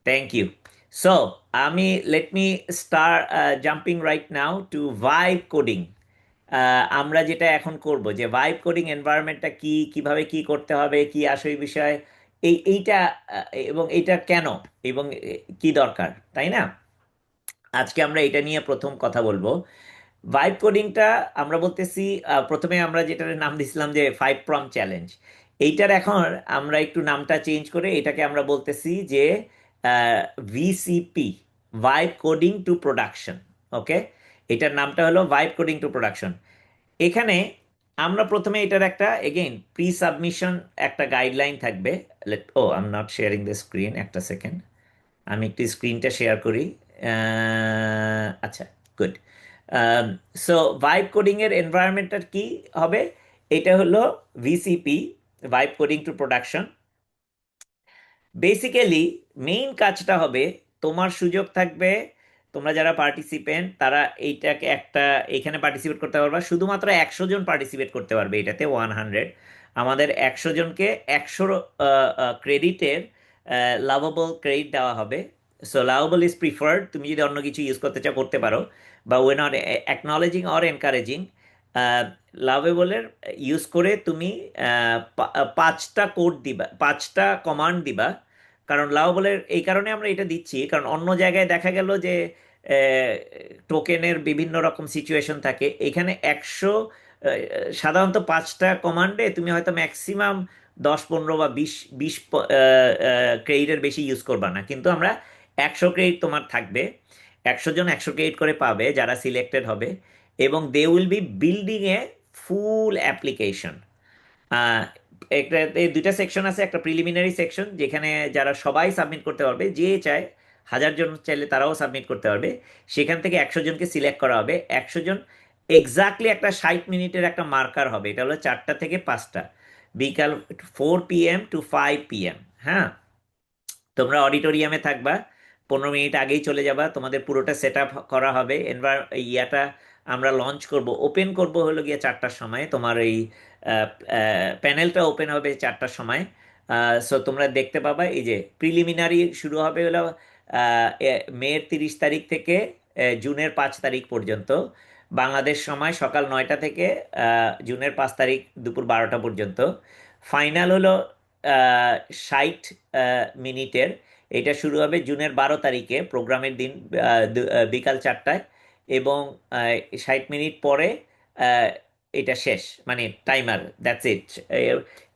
Thank you. So আমি let me start jumping right now to vibe coding. আমরা যেটা এখন করব যে ভাইব কোডিং এনভায়রনমেন্টটা কি, কিভাবে কি করতে হবে, কি আসল বিষয়, এইটা এবং এইটা কেন, এবং কি দরকার, তাই না? আজকে আমরা এটা নিয়ে প্রথম কথা বলবো। ভাইব কোডিংটা আমরা বলতেছি, প্রথমে আমরা যেটার নাম দিছিলাম যে 5 প্রম্পট চ্যালেঞ্জ। এইটার এখন আমরা একটু নামটা চেঞ্জ করে এটাকে আমরা বলতেছি যে VCP, vibe coding to production. ওকে, এটার নামটা হলো ভাইব কোডিং টু প্রোডাকশন। এখানে আমরা প্রথমে এটার একটা এগেইন প্রি সাবমিশন একটা গাইডলাইন থাকবে। I am not sharing the screen, একটা সেকেন্ড, আমি একটু স্ক্রিনটা শেয়ার করি। আচ্ছা, গুড। সো ভাইব কোডিং এর এনভায়রনমেন্টটা কি হবে? এটা হলো VCP, vibe coding to production. Basically main কাজটা হবে, তোমার সুযোগ থাকবে, তোমরা যারা পার্টিসিপেন্ট তারা এইটাকে একটা, এখানে পার্টিসিপেট করতে পারবা, শুধুমাত্র 100 জন পার্টিসিপেট করতে পারবে এটাতে, 100। আমাদের 100 জনকে 100 ক্রেডিটের লাভেবল ক্রেডিট দেওয়া হবে। সো লাভেবল ইজ প্রিফার্ড, তুমি যদি অন্য কিছু ইউজ করতে চাও করতে পারো, বা way not acknowledging or encouraging. লাভেবলের ইউজ করে তুমি 5টা কোড দিবা, 5টা কমান্ড দিবা। কারণ লাভেবলের এই কারণে আমরা এটা দিচ্ছি, কারণ অন্য জায়গায় দেখা গেল যে টোকেনের বিভিন্ন রকম সিচুয়েশন থাকে, এখানে সাধারণত 5টা কমান্ডে তুমি হয়তো ম্যাক্সিমাম 10 15 বা 20 ক্রেডিটের বেশি ইউজ করবা না, কিন্তু আমরা 100 ক্রেডিট তোমার থাকবে। 100 জন 100 ক্রেডিট করে পাবে যারা সিলেক্টেড হবে, এবং they will be building a full application. একটা, এই দুইটা সেকশন আছে, একটা প্রিলিমিনারি সেকশন যেখানে যারা সবাই সাবমিট করতে পারবে, যে চায়, 1000 জন চাইলে তারাও সাবমিট করতে পারবে। সেখান থেকে 100 জনকে সিলেক্ট করা হবে। 100 জন এক্স্যাক্টলি একটা 60 মিনিটের একটা মার্কার হবে, এটা হলো 4টা থেকে 5টা, বিকাল 4 PM টু 5 PM। হ্যাঁ, তোমরা অডিটোরিয়ামে থাকবা, 15 মিনিট আগেই চলে যাবা, তোমাদের পুরোটা সেট আপ করা হবে। ইয়াটা আমরা লঞ্চ করব, ওপেন করব হলো গিয়ে 4টার সময়, তোমার এই প্যানেলটা ওপেন হবে 4টার সময়। সো তোমরা দেখতে পাবা এই যে প্রিলিমিনারি শুরু হবে হলো মের 30 তারিখ থেকে জুনের 5 তারিখ পর্যন্ত, বাংলাদেশ সময় সকাল 9টা থেকে জুনের 5 তারিখ দুপুর 12টা পর্যন্ত। ফাইনাল হলো 60 মিনিটের, এটা শুরু হবে জুনের 12 তারিখে, প্রোগ্রামের দিন, বিকাল 4টায়। এবং 60 মিনিট পরে আহ, এটা শেষ, মানে টাইমার, দ্যাটস ইট।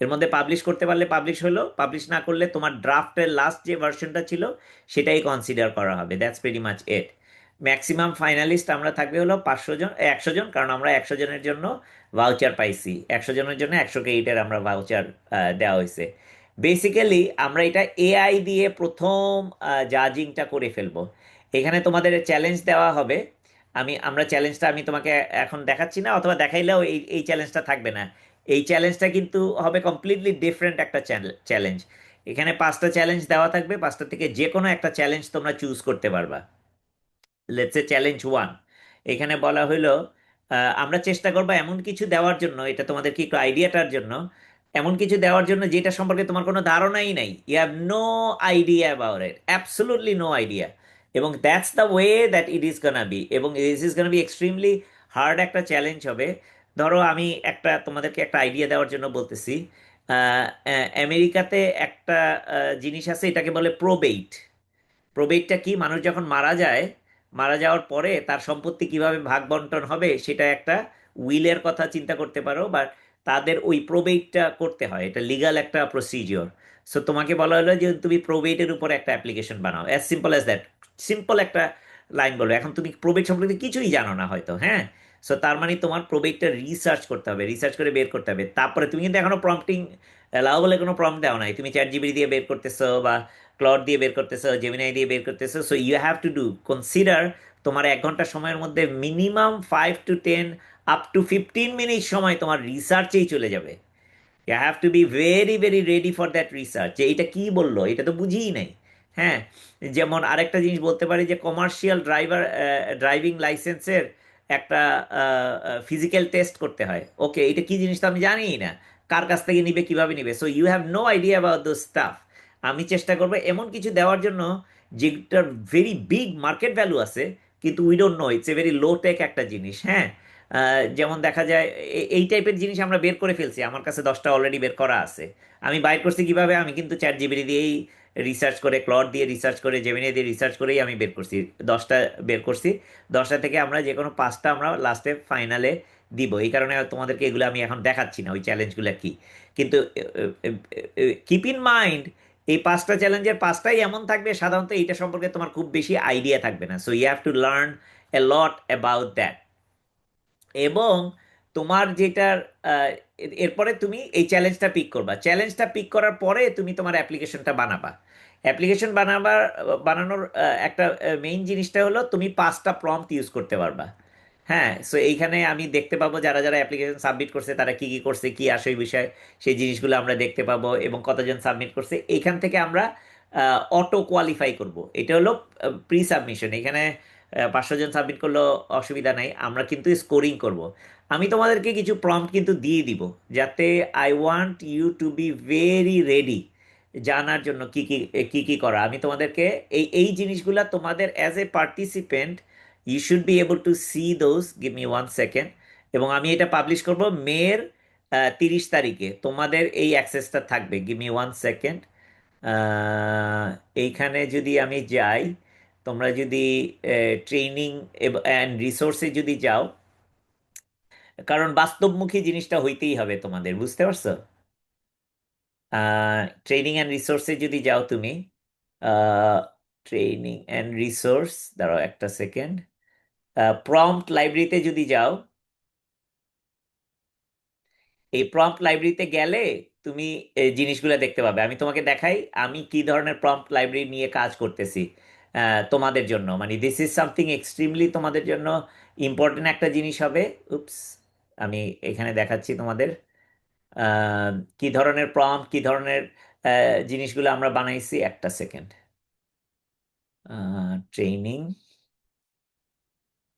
এর মধ্যে পাবলিশ করতে পারলে পাবলিশ হলো, পাবলিশ না করলে তোমার ড্রাফটের লাস্ট যে ভার্সনটা ছিল সেটাই কনসিডার করা হবে। That's very much it. Maximum finalist আমরা থাকবে হলো 500 জন, 100 জন, কারণ আমরা 100 জনের জন্য ভাউচার পাইছি, 100 জনের জন্য 100 ক্রেডিটের আমরা ভাউচার দেওয়া হয়েছে। বেসিক্যালি আমরা এটা এআই দিয়ে প্রথম জাজিংটা করে ফেলবো। এখানে তোমাদের চ্যালেঞ্জ দেওয়া হবে। আমরা চ্যালেঞ্জটা আমি তোমাকে এখন দেখাচ্ছি না, অথবা দেখাইলেও এই এই চ্যালেঞ্জটা থাকবে না। এই চ্যালেঞ্জটা কিন্তু হবে কমপ্লিটলি ডিফারেন্ট একটা চ্যালেঞ্জ। এখানে 5টা চ্যালেঞ্জ দেওয়া থাকবে, 5টা থেকে যে কোনো একটা চ্যালেঞ্জ তোমরা চুজ করতে পারবা। লেটস সে চ্যালেঞ্জ 1, এখানে বলা হইলো আমরা চেষ্টা করবো এমন কিছু দেওয়ার জন্য, এটা তোমাদেরকে একটু আইডিয়াটার জন্য, এমন কিছু দেওয়ার জন্য যেটা সম্পর্কে তোমার কোনো ধারণাই নাই, you have no idea about it, absolutely no idea. এবং that's the way that it is gonna be, এবং this is gonna be extremely hard একটা চ্যালেঞ্জ হবে। ধরো আমি একটা তোমাদেরকে একটা আইডিয়া দেওয়ার জন্য বলতেছি। আমেরিকাতে একটা জিনিস আছে, এটাকে বলে প্রোবেট। প্রবেটটা কি? মানুষ যখন মারা যায়, মারা যাওয়ার পরে তার সম্পত্তি কিভাবে ভাগ বন্টন হবে সেটা একটা উইলের কথা চিন্তা করতে পারো, বা তাদের ওই প্রবেটটা করতে হয়, এটা লিগাল একটা প্রসিজিওর। সো তোমাকে বলা হলো যে তুমি প্রবেটের উপর একটা অ্যাপ্লিকেশন বানাও, as simple as that. Simple একটা লাইন বলো, এখন তুমি প্রবেট সম্পর্কে কিছুই জানো না হয়তো, হ্যাঁ। সো তার মানে তোমার প্রবেটটা রিসার্চ করতে হবে, রিসার্চ করে বের করতে হবে। তারপরে তুমি কিন্তু এখনো প্রম্পটিং লাও বলে কোনো প্রম্পট দেওয়া নাই, তুমি চ্যাট জিপিটি দিয়ে বের করতেছো, বা ক্লড দিয়ে বের করতেছো, জেমিনাই দিয়ে বের করতেছো। So you have to do consider, তোমার 1 ঘন্টা সময়ের মধ্যে minimum 5 to 10 up to 15 minute সময় তোমার রিসার্চেই চলে যাবে। You have to be very very ready for that research, যে এটা কি বললো, এটা তো বুঝিই নাই। হ্যাঁ, যেমন আরেকটা জিনিস বলতে পারি যে কমার্শিয়াল ড্রাইভিং লাইসেন্সের একটা ফিজিক্যাল টেস্ট করতে হয়। ওকে, এটা কি জিনিস তো আমি জানিই না, কার কাছ থেকে নিবে, কিভাবে নিবে, so you have no idea about those stuff. আমি চেষ্টা করবো এমন কিছু দেওয়ার জন্য যেটার ভেরি বিগ মার্কেট ভ্যালু আছে, কিন্তু we don't know, it's a very low tech একটা জিনিস। হ্যাঁ, যেমন দেখা যায় এই টাইপের জিনিস আমরা বের করে ফেলছি, আমার কাছে 10টা অলরেডি বের করা আছে। আমি বাইর করছি কিভাবে? আমি কিন্তু চ্যাট জিপিটি দিয়েই রিসার্চ করে, ক্লড দিয়ে রিসার্চ করে, জেমিনি দিয়ে রিসার্চ করেই আমি বের করছি, 10টা বের করছি। 10টা থেকে আমরা যে কোনো 5টা আমরা লাস্টে ফাইনালে দিব। এই কারণে তোমাদেরকে এগুলো আমি এখন দেখাচ্ছি না, ওই চ্যালেঞ্জগুলো কি। কিন্তু কিপ ইন মাইন্ড, এই 5টা চ্যালেঞ্জের 5টাই এমন থাকবে সাধারণত এইটা সম্পর্কে তোমার খুব বেশি আইডিয়া থাকবে না, so you have to learn a lot about that. এবং তোমার যেটার এরপরে তুমি এই চ্যালেঞ্জটা পিক করবা, চ্যালেঞ্জটা পিক করার পরে তুমি তোমার অ্যাপ্লিকেশনটা বানাবা। অ্যাপ্লিকেশন বানানোর একটা মেইন জিনিসটা হলো তুমি 5টা প্রম্পট ইউজ করতে পারবা। হ্যাঁ, সো এইখানে আমি দেখতে পাবো যারা যারা অ্যাপ্লিকেশন সাবমিট করছে তারা কি কি করছে, কি আসে এই বিষয়, সেই জিনিসগুলো আমরা দেখতে পাবো, এবং কতজন সাবমিট করছে এইখান থেকে আমরা অটো কোয়ালিফাই করব। এটা হলো প্রি সাবমিশন। এখানে 500 জন সাবমিট করলেও অসুবিধা নাই, আমরা কিন্তু স্কোরিং করব। আমি তোমাদেরকে কিছু প্রম্পট কিন্তু দিয়ে দিব, যাতে I want you to be very ready জানার জন্য কি কি কি কি করা। আমি তোমাদেরকে এই এই জিনিসগুলা তোমাদের as a participant you should be able to see those. Give me 1 second. এবং আমি এটা পাবলিশ করব মের 30 তারিখে, তোমাদের এই অ্যাক্সেসটা থাকবে। Give me 1 second. এইখানে যদি আমি যাই, তোমরা যদি ট্রেনিং অ্যান্ড রিসোর্সে যদি যাও, কারণ বাস্তবমুখী জিনিসটা হইতেই হবে তোমাদের, বুঝতে পারছো? ট্রেনিং অ্যান্ড রিসোর্সে যদি যাও তুমি, ট্রেনিং অ্যান্ড রিসোর্স, দাঁড়াও 1 সেকেন্ড, প্রম্পট লাইব্রেরিতে যদি যাও, এই প্রম্পট লাইব্রেরিতে গেলে তুমি এই জিনিসগুলো দেখতে পাবে। আমি তোমাকে দেখাই আমি কি ধরনের প্রম্পট লাইব্রেরি নিয়ে কাজ করতেছি তোমাদের জন্য। মানে দিস ইজ সামথিং এক্সট্রিমলি তোমাদের জন্য ইম্পর্টেন্ট একটা জিনিস হবে। উপস, আমি এখানে দেখাচ্ছি তোমাদের আহ, কি ধরনের প্রম্পট, কি ধরনের জিনিসগুলো আমরা বানাইছি। 1 সেকেন্ড। ট্রেনিং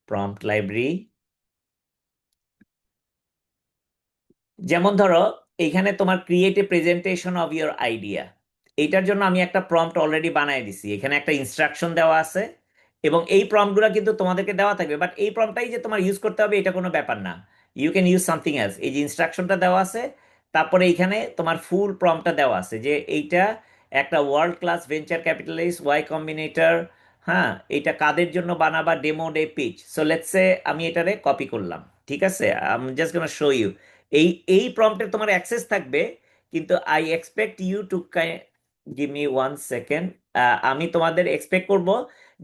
প্রম্পট লাইব্রেরি, যেমন ধরো এইখানে তোমার create a presentation of your idea, এইটার জন্য আমি একটা প্রম্পট অলরেডি বানাই দিছি। এখানে একটা ইনস্ট্রাকশন দেওয়া আছে, এবং এই প্রম্পটগুলো কিন্তু তোমাদেরকে দেওয়া থাকবে, বাট এই প্রম্পটটাই যে তোমার ইউজ করতে হবে এটা কোনো ব্যাপার না। You can use something else. এই যে ইনস্ট্রাকশনটা দেওয়া আছে, তারপরে এইখানে তোমার ফুল প্রম্পটটা দেওয়া আছে যে এইটা একটা world class venture capitalist Y Combinator. হ্যাঁ, এটা কাদের জন্য বানাবা? Demo day pitch. So let's say আমি এটারে কপি করলাম, ঠিক আছে? I am just gonna show you. এই এই প্রম্পটের তোমার অ্যাক্সেস থাকবে, কিন্তু I expect you to give me 1 second. আমি তোমাদের এক্সপেক্ট করব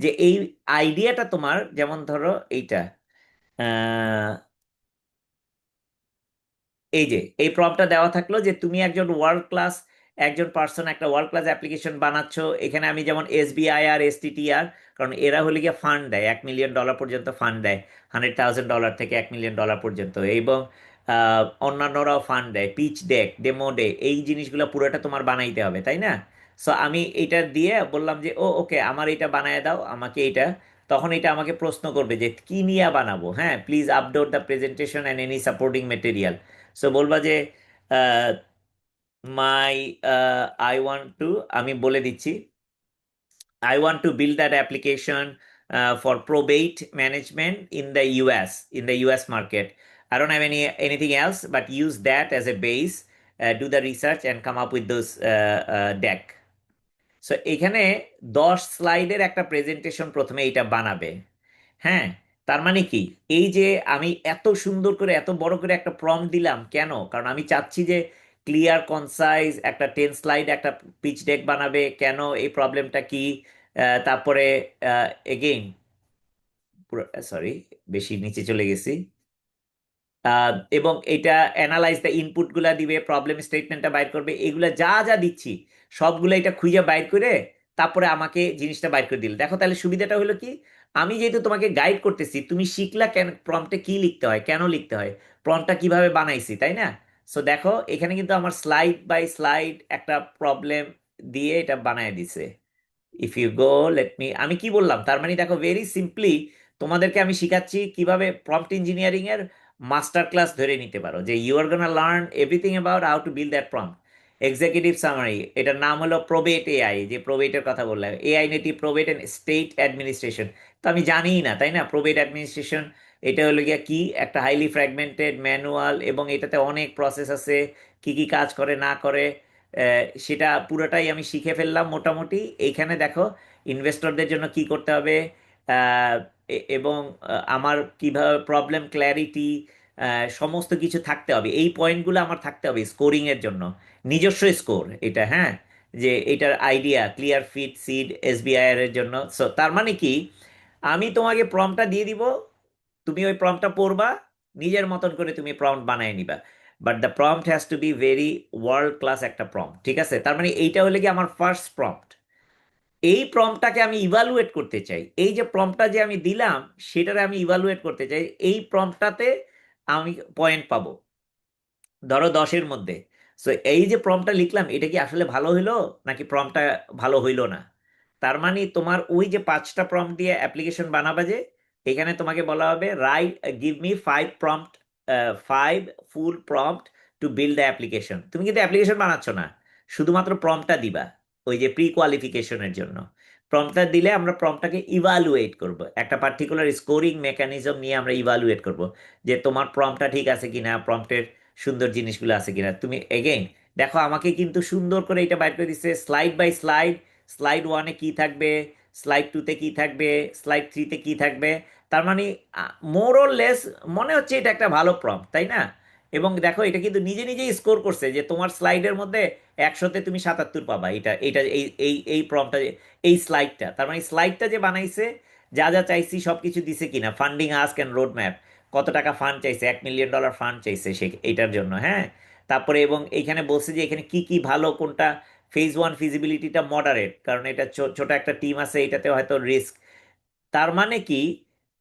যে এই আইডিয়াটা তোমার, যেমন ধরো এইটা, আহ, এই যে এই প্রম্পটটা দেওয়া থাকলো যে তুমি একজন ওয়ার্ল্ড ক্লাস, একজন পার্সন একটা ওয়ার্ল্ড ক্লাস অ্যাপ্লিকেশন বানাচ্ছো। এখানে আমি যেমন এসবিআই আর এসটিটিআর, কারণ এরা হলে গিয়ে ফান্ড দেয়, $1 মিলিয়ন পর্যন্ত ফান্ড দেয়, $100,000 থেকে $1 মিলিয়ন পর্যন্ত, এবং অন্যান্যরাও ফান্ড দেয়। পিচ ডেক, ডেমো ডে, এই জিনিসগুলো পুরোটা তোমার বানাইতে হবে, তাই না? সো আমি এইটা দিয়ে বললাম যে ও ওকে, আমার এটা বানায় দাও আমাকে এটা। তখন এটা আমাকে প্রশ্ন করবে যে কি নিয়ে বানাবো। হ্যাঁ, please upload the presentation and any supporting material. So বলবা যে মাই আই ওয়ান্ট টু, আমি বলে দিচ্ছি, I want to build that application for probate management in the US market. I don't have anything else, but use that as a base, do the research and come up with those deck. So এখানে 10 স্লাইডের একটা presentation প্রথমে এটা বানাবে। হ্যাঁ, তার মানে কি, এই যে আমি এত সুন্দর করে এত বড় করে একটা প্রম্পট দিলাম কেন? কারণ আমি চাচ্ছি যে ক্লিয়ার কনসাইজ একটা 10 স্লাইড একটা পিচ ডেক বানাবে, কেন, এই প্রবলেমটা কি। তারপরে এগেইন, সরি, বেশি নিচে চলে গেছি। এবং এটা অ্যানালাইজ দ্য ইনপুট গুলা দিবে, প্রবলেম স্টেটমেন্টটা বাইর করবে, এগুলা যা যা দিচ্ছি সবগুলো এটা খুঁজে বাইর করে তারপরে আমাকে জিনিসটা বাইর করে দিল। দেখো তাহলে সুবিধাটা হলো কি, আমি যেহেতু তোমাকে গাইড করতেছি, তুমি শিখলা কেন প্রম্পটে কি লিখতে হয়, কেন লিখতে হয়, প্রম্পটটা কিভাবে বানাইছি, তাই না? সো দেখো এখানে কিন্তু আমার স্লাইড বাই স্লাইড একটা প্রবলেম দিয়ে এটা বানায় দিছে। If you go let me, আমি কি বললাম তার মানে দেখো, ভেরি সিম্পলি তোমাদেরকে আমি শিখাচ্ছি কিভাবে প্রম্পট ইঞ্জিনিয়ারিং এর মাস্টার ক্লাস ধরে নিতে পারো, যে you are gonna learn everything about how to build that prompt. Executive summary, এটার নাম হলো প্রোবেট এআই, যে প্রোবেটের কথা বললাম, AI native probate and estate administration. তো আমি জানিই না, তাই না, প্রোবেট অ্যাডমিনিস্ট্রেশন এটা হলো গিয়া কি, একটা হাইলি ফ্র্যাগমেন্টেড ম্যানুয়াল, এবং এটাতে অনেক প্রসেস আছে, কি কি কাজ করে না করে, সেটা পুরোটাই আমি শিখে ফেললাম মোটামুটি। এইখানে দেখো ইনভেস্টরদের জন্য কি করতে হবে, আহ, এবং আমার কিভাবে প্রবলেম ক্ল্যারিটি, সমস্ত কিছু থাকতে হবে, এই পয়েন্টগুলো আমার থাকতে হবে স্কোরিং এর জন্য, নিজস্ব স্কোর এটা, হ্যাঁ, যে এটার আইডিয়া ক্লিয়ার ফিট সিড এসবিআই এর জন্য। সো তার মানে কি, আমি তোমাকে প্রম্পটটা দিয়ে দিব, তুমি ওই প্রম্পটটা পড়বা, নিজের মতন করে তুমি প্রম্পট বানায় নিবা, but the prompt has to be very world class একটা প্রম্পট, ঠিক আছে? তার মানে এইটা হলে কি আমার ফার্স্ট প্রম্পট, এই প্রম্পটটাকে আমি ইভালুয়েট করতে চাই, এই যে প্রম্পটটা যে আমি দিলাম সেটারে আমি ইভালুয়েট করতে চাই, এই প্রম্পটটাতে আমি পয়েন্ট পাবো ধরো 10-এর মধ্যে। সো এই যে প্রম্পটটা লিখলাম এটা কি আসলে ভালো হইলো, নাকি প্রম্পটটা ভালো হইলো না? তার মানে তোমার ওই যে 5টা প্রম্পট দিয়ে অ্যাপ্লিকেশন বানাবা, যে এখানে তোমাকে বলা হবে right, give me 5 prompt, 5 full prompt to build the application. তুমি কিন্তু অ্যাপ্লিকেশন বানাচ্ছ না, শুধুমাত্র প্রম্পটটা দিবা ওই যে প্রি কোয়ালিফিকেশনের জন্য। প্রম্পটটা দিলে আমরা প্রম্পটটাকে ইভালুয়েট করব, একটা পার্টিকুলার স্কোরিং মেকানিজম নিয়ে আমরা ইভালুয়েট করব, যে তোমার প্রম্পটটা ঠিক আছে কিনা, প্রম্পটের সুন্দর জিনিসগুলো আছে কিনা। তুমি এগেইন দেখো আমাকে কিন্তু সুন্দর করে এটা বাইর করে দিচ্ছে স্লাইড বাই স্লাইড, স্লাইড ওয়ানে কি থাকবে, স্লাইড টুতে কি থাকবে, স্লাইড থ্রিতে কি থাকবে। তার মানে মোর অর লেস মনে হচ্ছে এটা একটা ভালো প্রম্পট, তাই না? এবং দেখো এটা কিন্তু নিজে নিজেই স্কোর করছে, যে তোমার স্লাইডের মধ্যে 100-তে তুমি 77 পাবা, এটা এটা এই এই এই প্রম্পটটা, এই স্লাইডটা, তার মানে স্লাইডটা যে বানাইছে, যা যা চাইছি সব কিছু দিছে কিনা, funding ask and road map, কত টাকা ফান্ড চাইছে, $1 মিলিয়ন ফান্ড চাইছে সে এইটার জন্য, হ্যাঁ। তারপরে এবং এইখানে বলছে যে এখানে কি কি ভালো, কোনটা ফেজ 1 ফিজিবিলিটিটা মডারেট, কারণ এটা ছোট একটা টিম আছে, এটাতে হয়তো রিস্ক। তার মানে কি,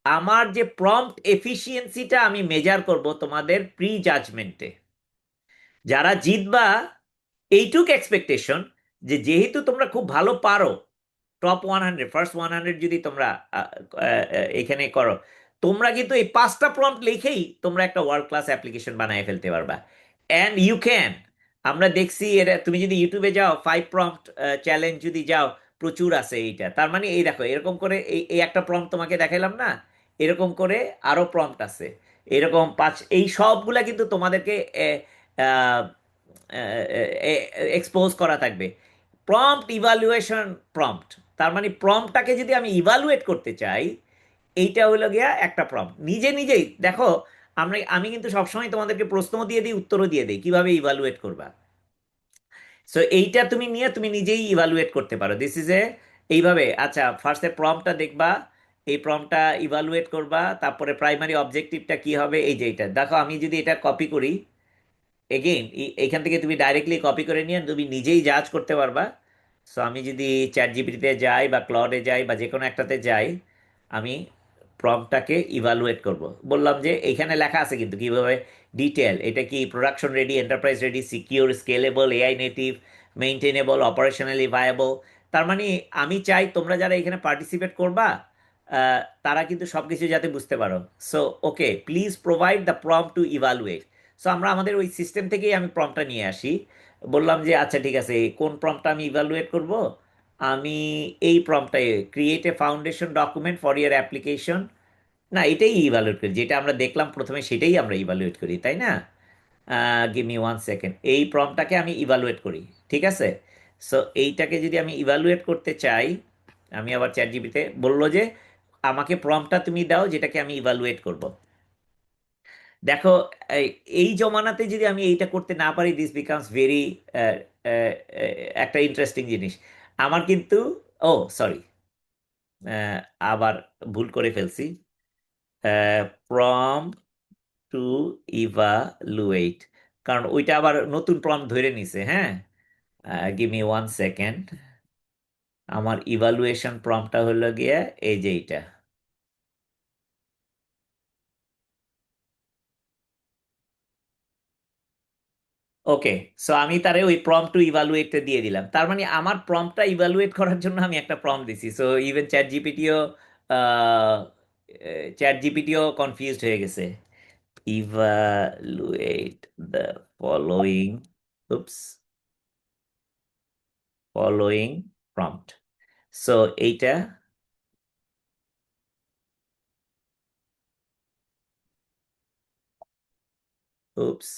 আমার যে প্রম্পট এফিসিয়েন্সিটা আমি মেজার করব তোমাদের প্রি জাজমেন্টে, যারা জিতবা এইটুক এক্সপেকটেশন, যে যেহেতু তোমরা খুব ভালো পারো, টপ 100, ফার্স্ট 100 যদি তোমরা আহ, এখানে করো, তোমরা কিন্তু এই 5টা প্রম্পট লিখেই তোমরা একটা ওয়ার্ল্ড ক্লাস অ্যাপ্লিকেশন বানিয়ে ফেলতে পারবা। অ্যান্ড ইউ ক্যান, আমরা দেখছি এটা, তুমি যদি ইউটিউবে যাও 5 প্রম্পট চ্যালেঞ্জ যদি যাও, প্রচুর আছে এইটা। তার মানে এই দেখো এরকম করে এই একটা প্রম্পট তোমাকে দেখাইলাম না, এরকম করে আরো প্রম্পট আছে, এরকম 5, এই সবগুলা কিন্তু তোমাদেরকে এক্সপোজ করা থাকবে। প্রম্পট ইভালুয়েশন প্রম্পট, তার মানে প্রম্পটটাকে যদি আমি ইভালুয়েট করতে চাই, এইটা হলো গিয়া একটা প্রম্পট নিজে নিজেই দেখো। আমি কিন্তু সবসময় তোমাদেরকে প্রশ্নও দিয়ে দিই, উত্তরও দিয়ে দিই কিভাবে ইভালুয়েট করবা। সো এইটা তুমি নিয়ে তুমি নিজেই ইভালুয়েট করতে পারো, দিস ইজ এ, এইভাবে। আচ্ছা, ফার্স্টে প্রম্পটটা দেখবা, এই প্রম্পটটা ইভালুয়েট করবা, তারপরে প্রাইমারি অবজেক্টিভটা কি হবে, এই যে এটা দেখো, আমি যদি এটা কপি করি, এগেইন এইখান থেকে তুমি ডাইরেক্টলি কপি করে নিয়ে তুমি নিজেই জাজ করতে পারবা। সো আমি যদি চ্যাট জিপিটিতে যাই বা ক্লডে যাই বা যে কোনো একটাতে যাই, আমি প্রম্পটটাকে ইভালুয়েট করব, বললাম যে এইখানে লেখা আছে কিন্তু কিভাবে, ডিটেল, এটা কি production ready, enterprise ready, secure, scalable, AI native, maintainable, operationally viable. তার মানে আমি চাই তোমরা যারা এখানে পার্টিসিপেট করবা, তারা কিন্তু সব কিছু যাতে বুঝতে পারো। So okay, please provide the prompt two evaluate. So আমরা আমাদের ওই সিস্টেম থেকেই আমি প্রম্পটটা নিয়ে আসি, বললাম যে আচ্ছা ঠিক আছে, কোন প্রম্পটটা আমি ইভালুয়েট করব, আমি এই প্রম্পটটাই, create a foundation document for your application, না এটাই ইভালুয়েট করি, যেটা আমরা দেখলাম প্রথমে সেটাই আমরা ইভালুয়েট করি, তাই না? গিভ মি 1 সেকেন্ড, এই প্রম্পটটাকে আমি ইভালুয়েট করি, ঠিক আছে? সো এইটাকে যদি আমি ইভালুয়েট করতে চাই, আমি আবার চ্যাট জিপিতে বললো যে আমাকে প্রম্পটটা তুমি দাও যেটাকে আমি ইভালুয়েট করব। দেখো এই এই জমানাতে যদি আমি এইটা করতে না পারি, দিস বিকামস ভেরি একটা ইন্টারেস্টিং জিনিস। আমার কিন্তু, ও সরি, আবার ভুল করে ফেলছি, প্রম্পট টু ইভালুয়েট, কারণ ওইটা আবার নতুন প্রম্পট ধরে নিছে, হ্যাঁ। গিভ মি 1 সেকেন্ড, আমার ইভালুয়েশন প্রম্পটটা হলো গিয়ে এই যে এইটা। ওকে, সো আমি তারে ওই প্রম্পট টু ইভালুয়েটটা দিয়ে দিলাম, তার মানে আমার প্রম্পটটা ইভালুয়েট করার জন্য আমি একটা প্রম্পট দিছি। সো ইভেন চ্যাট জিপিটিও কনফিউজড হয়ে গেছে। Evaluate the following, oops, following prompt. So এইটা, উপস,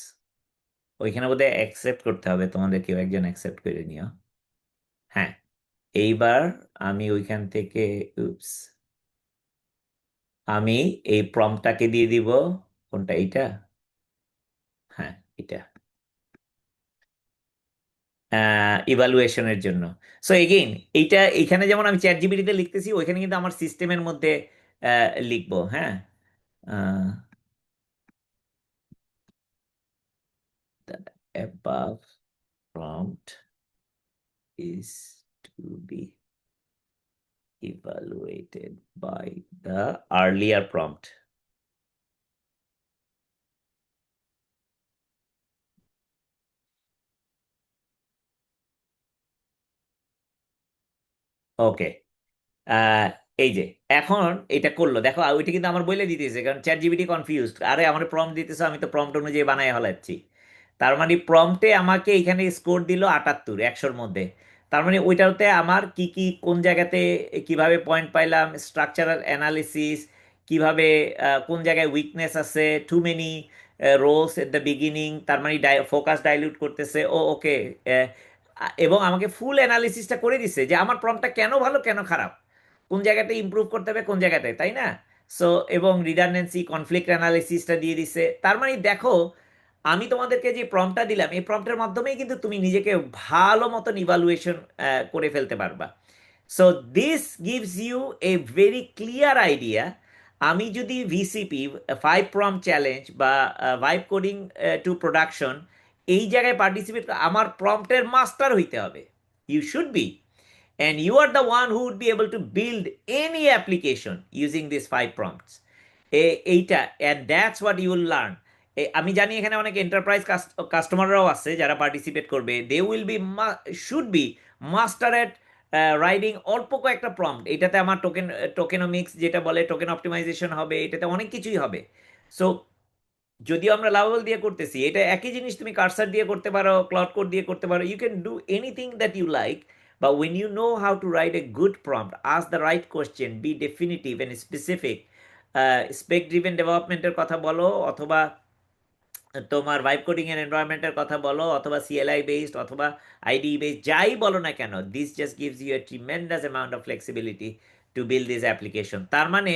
ওইখানে বোধহয় অ্যাকসেপ্ট করতে হবে, তোমাদের কেউ একজন অ্যাকসেপ্ট করে নিও। হ্যাঁ, এইবার আমি ওইখান থেকে, উপস, আমি এই প্রম্পটটাকে দিয়ে দিব। কোনটা, এইটা? হ্যাঁ, এটা ইভালুয়েশনের জন্য। সো এগেইন, এইটা এইখানে যেমন আমি চ্যাট জিপিটিতে লিখতেছি, ওইখানে কিন্তু আমার সিস্টেমের মধ্যে লিখবো। হ্যাঁ, the above prompt is to be evaluated by the earlier prompt. ওকে, এই যে এখন এটা করলো, দেখো ওইটা কিন্তু আমার বলে দিতেছে, কারণ চ্যাট জিপিটি কনফিউজড, আরে আমার প্রম্পট দিতেছে, আমি তো প্রম্পট অনুযায়ী বানায় হলাচ্ছি। তার মানে প্রম্পটে আমাকে এখানে স্কোর দিল 78 100-র মধ্যে। তার মানে ওইটাতে আমার কি কি কোন জায়গাতে কিভাবে পয়েন্ট পাইলাম, স্ট্রাকচারাল অ্যানালিসিস, কিভাবে কোন জায়গায় উইকনেস আছে, too many roles at the beginning, তার মানে ফোকাস ডাইলিউট করতেছে, ও ওকে। এবং আমাকে ফুল অ্যানালিসিসটা করে দিছে যে আমার প্রম্পটটা কেন ভালো কেন খারাপ, কোন জায়গাতে ইমপ্রুভ করতে হবে কোন জায়গাতে, তাই না? সো এবং রিডান্ডেন্সি কনফ্লিক্ট অ্যানালিসিসটা দিয়ে দিছে। তার মানে দেখো, আমি তোমাদেরকে যে প্রম্পটটা দিলাম, এই প্রম্পটের মাধ্যমেই কিন্তু তুমি নিজেকে ভালো মতন ইভালুয়েশন করে ফেলতে পারবা। So this gives you a very clear idea. আমি যদি ভিসিপি, 5 প্রম্পট চ্যালেঞ্জ বা ভাইব কোডিং টু প্রোডাকশন, এই জায়গায় পার্টিসিপেট, আমার প্রম্পটের মাস্টার হইতে হবে। You should be, and you are the one who would be able to build any application using these 5 prompts. এইটা, and that's what you will learn. আমি জানি এখানে অনেক এন্টারপ্রাইজ কাস্টমাররাও আছে যারা পার্টিসিপেট করবে, they will be, should be master at riding অল্প কয়েকটা প্রম্পট। এটাতে আমার টোকেনমিক্স যেটা বলে, টোকেন অপটিমাইজেশন হবে, এটাতে অনেক কিছুই হবে। সো যদিও আমরা লাভেবল দিয়ে করতেছি, এটা একই জিনিস তুমি কার্সার দিয়ে করতে পারো, ক্লাউড কোড দিয়ে করতে পারো, you can do anything that you like. বা when you know how to write a good prompt, ask the right question, be definitive and specific, spec driven ডেভেলপমেন্টের কথা বলো, অথবা তোমার ভাইব কোডিং এর এনভায়রনমেন্টের কথা বলো, অথবা সিএলআই বেসড, অথবা আইডি বেসড, যাই বলো না কেন, this just gives you a tremendous amount of flexibility to build this application. তার মানে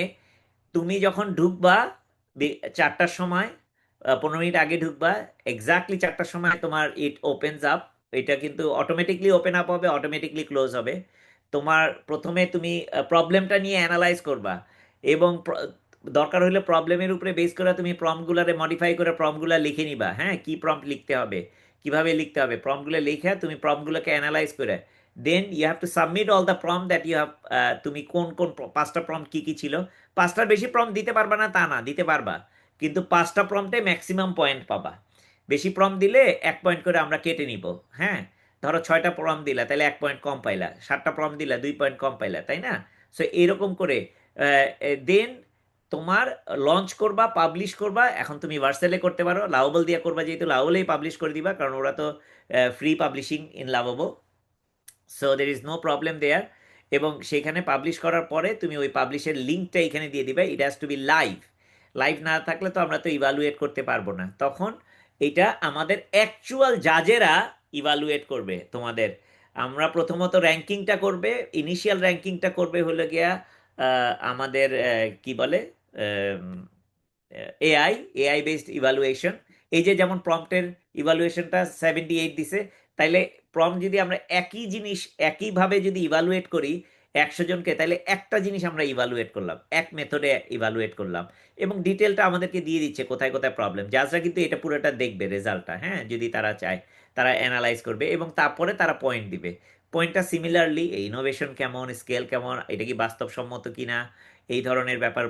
তুমি যখন ঢুকবা 4টার সময়, 15 মিনিট আগে ঢুকবা, এক্স্যাক্টলি 4টার সময় তোমার ইট ওপেনস আপ। এটা কিন্তু অটোমেটিকলি ওপেন আপ হবে, অটোমেটিকলি ক্লোজ হবে। তোমার প্রথমে তুমি প্রবলেমটা নিয়ে অ্যানালাইজ করবা, এবং দরকার হলে প্রবলেমের উপরে বেস করে তুমি প্রম্পটগুলোরে মডিফাই করে প্রম্পটগুলো লিখে নিবা। হ্যাঁ, কি প্রম্পট লিখতে হবে, কিভাবে লিখতে হবে, প্রম্পটগুলো লিখে তুমি প্রম্পটগুলোকে অ্যানালাইজ করে, then you have to submit all the prompt that you have. তুমি কোন কোন 5টা প্রম্পট কি কি ছিল, 5টার বেশি প্রম্পট দিতে পারবা না তা না, দিতে পারবা, কিন্তু 5টা প্রম্পটে ম্যাক্সিমাম পয়েন্ট পাবা। বেশি প্রম্পট দিলে 1 পয়েন্ট করে আমরা কেটে নিব। হ্যাঁ, ধরো 6টা প্রম্পট দিলা, তাহলে 1 পয়েন্ট কম পাইলা, 7টা প্রম্পট দিলা, 2 পয়েন্ট কম পাইলা, তাই না? সো এরকম করে দেন তোমার লঞ্চ করবা, পাবলিশ করবা। এখন তুমি ভার্সেলে করতে পারো, লাভেবল দিয়ে করবা, যেহেতু লাভেলেই পাবলিশ করে দিবা, কারণ ওরা তো free publishing in Lovable. So there is no problem there. এবং সেখানে পাবলিশ করার পরে তুমি ওই পাবলিশের লিঙ্কটা এখানে দিয়ে দিবে। It has to be live. Live না থাকলে তো আমরা তো ইভালুয়েট করতে পারবো না, তখন এটা আমাদের অ্যাকচুয়াল জাজেরা ইভালুয়েট করবে তোমাদের। আমরা প্রথমত র্যাঙ্কিংটা করবে, ইনিশিয়াল র্যাঙ্কিংটা করবে হলো গিয়া আমাদের কি বলে, এআই, এআই বেসড ইভালুয়েশন। এই যে যেমন প্রম্পটের ইভালুয়েশনটা 78 দিছে, তাইলে প্রম্পট যদি আমরা একই জিনিস একইভাবে যদি ইভালুয়েট করি 100 জনকে, তাহলে একটা জিনিস আমরা ইভালুয়েট করলাম, এক মেথডে ইভালুয়েট করলাম, এবং ডিটেলটা আমাদেরকে দিয়ে দিচ্ছে কোথায় কোথায় প্রবলেম। জাজরা কিন্তু এটা পুরোটা দেখবে রেজাল্টটা, হ্যাঁ, যদি তারা চায় তারা অ্যানালাইজ করবে, এবং তারপরে তারা পয়েন্ট দিবে। পয়েন্টটা সিমিলারলি ইনোভেশন কেমন, স্কেল কেমন, এটা কি বাস্তবসম্মত কিনা, এই ধরনের ব্যাপার,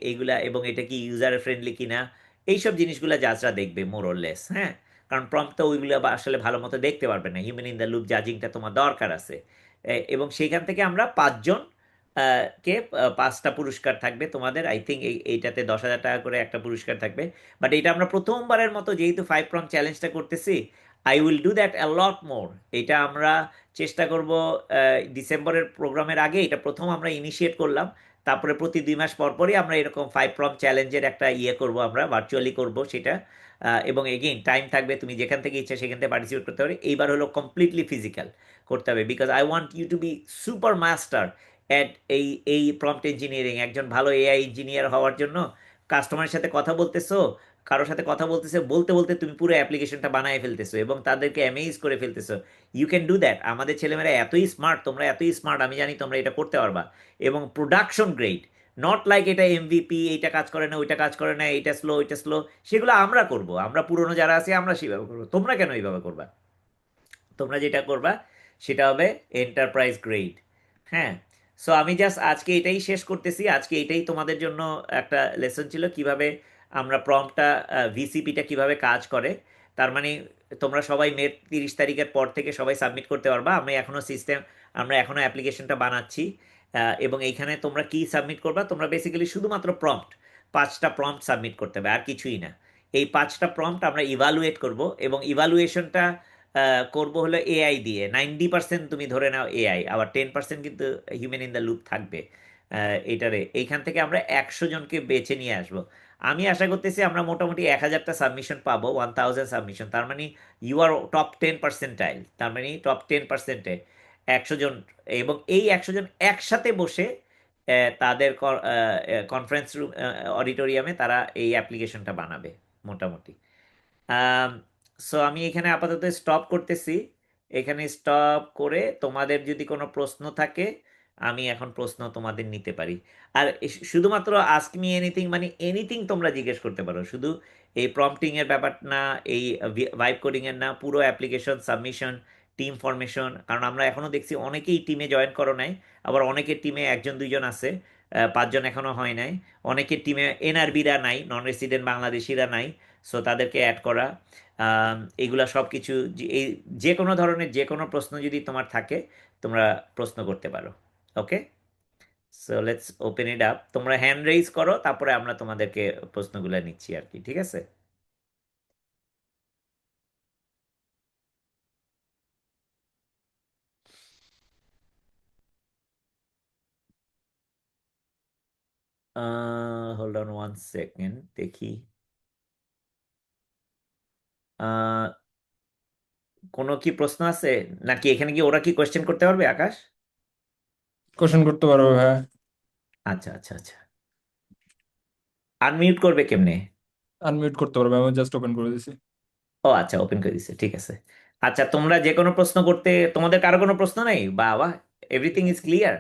এইগুলা, এবং এটা কি ইউজার ফ্রেন্ডলি কিনা, এইসব জিনিসগুলো জাজরা দেখবে মোর অর লেস। হ্যাঁ, কারণ প্রম্পট তো ওইগুলো আসলে ভালো মতো দেখতে পারবে না, হিউম্যান ইন দ্য লুপ জাজিংটা তোমার দরকার আছে। এবং সেইখান থেকে আমরা 5 জন কে 5টা পুরস্কার থাকবে তোমাদের। আই থিঙ্ক এইটাতে 10,000 টাকা করে একটা পুরস্কার থাকবে। বাট এটা আমরা প্রথমবারের মতো যেহেতু 5 প্রম্পট চ্যালেঞ্জটা করতেছি, আই উইল ডু দ্যাট অ্যা লট মোর। এটা আমরা চেষ্টা করব ডিসেম্বরের প্রোগ্রামের আগে, এটা প্রথম আমরা ইনিশিয়েট করলাম। তারপরে প্রতি 2 মাস পর পরই আমরা এরকম 5 প্রম্পট চ্যালেঞ্জের একটা ইয়ে করব, আমরা ভার্চুয়ালি করব সেটা। এবং এগেইন টাইম থাকবে, তুমি যেখান থেকে ইচ্ছা সেখান থেকে পার্টিসিপেট করতে পারবে। এইবার হলো কমপ্লিটলি ফিজিক্যাল করতে হবে, because I want you to be super master at এই এই প্রম্পট ইঞ্জিনিয়ারিং। একজন ভালো এআই ইঞ্জিনিয়ার হওয়ার জন্য কাস্টমারের সাথে কথা বলতেছো, কারোর সাথে কথা বলতেছে, বলতে বলতে তুমি পুরো অ্যাপ্লিকেশনটা বানায় ফেলতেছো এবং তাদেরকে অ্যামেজ করে ফেলতেছো। You can do that. আমাদের ছেলেমেয়েরা এতই স্মার্ট, তোমরা এতই স্মার্ট, আমি জানি তোমরা এটা করতে পারবা। এবং প্রোডাকশন গ্রেড, নট লাইক এটা এমভিপি, এইটা কাজ করে না, ওইটা কাজ করে না, এইটা স্লো, ওইটা স্লো। সেগুলো আমরা করব, আমরা পুরনো যারা আছি আমরা সেভাবে করবো। তোমরা কেন এইভাবে করবা? তোমরা যেটা করবা সেটা হবে এন্টারপ্রাইজ গ্রেড। হ্যাঁ। সো আমি জাস্ট আজকে এটাই শেষ করতেছি। আজকে এটাই তোমাদের জন্য একটা লেসন ছিল, কিভাবে আমরা প্রম্পটটা, ভিসিপিটা কিভাবে কাজ করে। তার মানে তোমরা সবাই মে 30 তারিখের পর থেকে সবাই সাবমিট করতে পারবা। আমরা এখনো অ্যাপ্লিকেশনটা বানাচ্ছি। এবং এইখানে তোমরা কি সাবমিট করবা, তোমরা বেসিক্যালি শুধুমাত্র প্রম্পট, 5টা প্রম্পট সাবমিট করতে হবে, আর কিছুই না। এই 5টা প্রম্পট আমরা ইভালুয়েট করব, এবং ইভালুয়েশনটা করব হলো এআই দিয়ে। 90% তুমি ধরে নাও এআই, আবার 10% কিন্তু হিউম্যান ইন দ্য লুপ থাকবে। এটারে এইখান থেকে আমরা 100 জনকে বেছে নিয়ে আসব। আমি আশা করতেছি আমরা মোটামুটি 1000টা সাবমিশন পাবো, 1000 সাবমিশন। তার মানে ইউ আর টপ 10 পার্সেন্টাইল, তার মানে টপ 10%-এ 100 জন। এবং এই 100 জন একসাথে বসে তাদের কনফারেন্স রুম, অডিটোরিয়ামে তারা এই অ্যাপ্লিকেশনটা বানাবে মোটামুটি। সো আমি এখানে আপাতত স্টপ করতেছি। এখানে স্টপ করে তোমাদের যদি কোনো প্রশ্ন থাকে, আমি এখন প্রশ্ন তোমাদের নিতে পারি। আর শুধুমাত্র আস্ক মি এনিথিং, মানে এনিথিং তোমরা জিজ্ঞেস করতে পারো, শুধু এই প্রম্পটিং এর ব্যাপার না, এই ভাইব কোডিং এর না, পুরো অ্যাপ্লিকেশন সাবমিশন, টিম ফরমেশন। কারণ আমরা এখনো দেখছি অনেকেই টিমে জয়েন করো নাই, আবার অনেকের টিমে 1 জন 2 জন আছে, 5 জন এখনো হয় নাই। অনেকের টিমে এনআরবিরা নাই, নন রেসিডেন্ট বাংলাদেশিরা নাই। সো তাদেরকে অ্যাড করা, এগুলা সব কিছু, এই যে কোনো ধরনের যে কোনো প্রশ্ন যদি তোমার থাকে, তোমরা প্রশ্ন করতে পারো। Okay, so let's open it up. তোমরা হ্যান্ড রেইজ করো, তারপরে আমরা তোমাদেরকে প্রশ্নগুলো নিচ্ছি আর কি, ঠিক আছে? হোল্ড অন 1 সেকেন্ড, দেখি। আহ, কোনো কি প্রশ্ন আছে নাকি? এখানে কি ওরা কি কোয়েশ্চেন করতে পারবে, আকাশ? কোশ্চেন করতে পারবো, হ্যাঁ। আচ্ছা আচ্ছা আচ্ছা। আনমিউট করবে কেমনে? আনমিউট করতে পারবো, আমি জাস্ট ওপেন করে দিছি। ও আচ্ছা, ওপেন করে দিছে, ঠিক আছে। আচ্ছা, তোমরা যে কোনো প্রশ্ন করতে, তোমাদের কারো কোনো প্রশ্ন নেই? বাবা, এভরিথিং ইজ ক্লিয়ার।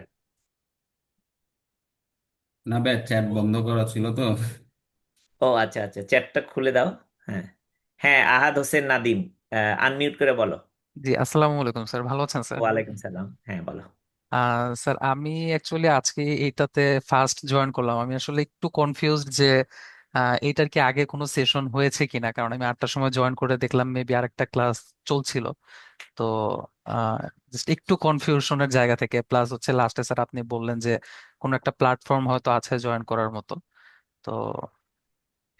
না ভাই, চ্যাট বন্ধ করা ছিল তো। ও আচ্ছা আচ্ছা, চ্যাটটা খুলে দাও। হ্যাঁ। হ্যাঁ, আহাদ হোসেন নাদিম, আনমিউট করে বলো। জি, আসসালামু আলাইকুম স্যার, ভালো আছেন স্যার? ওয়ালাইকুম সালাম, হ্যাঁ বলো। স্যার আমি অ্যাকচুয়ালি আজকে এইটাতে ফার্স্ট জয়েন করলাম। আমি আসলে একটু কনফিউজড যে এইটার কি আগে কোনো সেশন হয়েছে কিনা, কারণ আমি 8টার সময় জয়েন করে দেখলাম মেবি আরেকটা ক্লাস চলছিল। তো জাস্ট একটু কনফিউশনের জায়গা থেকে, প্লাস হচ্ছে লাস্টে স্যার আপনি বললেন যে কোনো একটা প্ল্যাটফর্ম হয়তো আছে জয়েন করার মতো। তো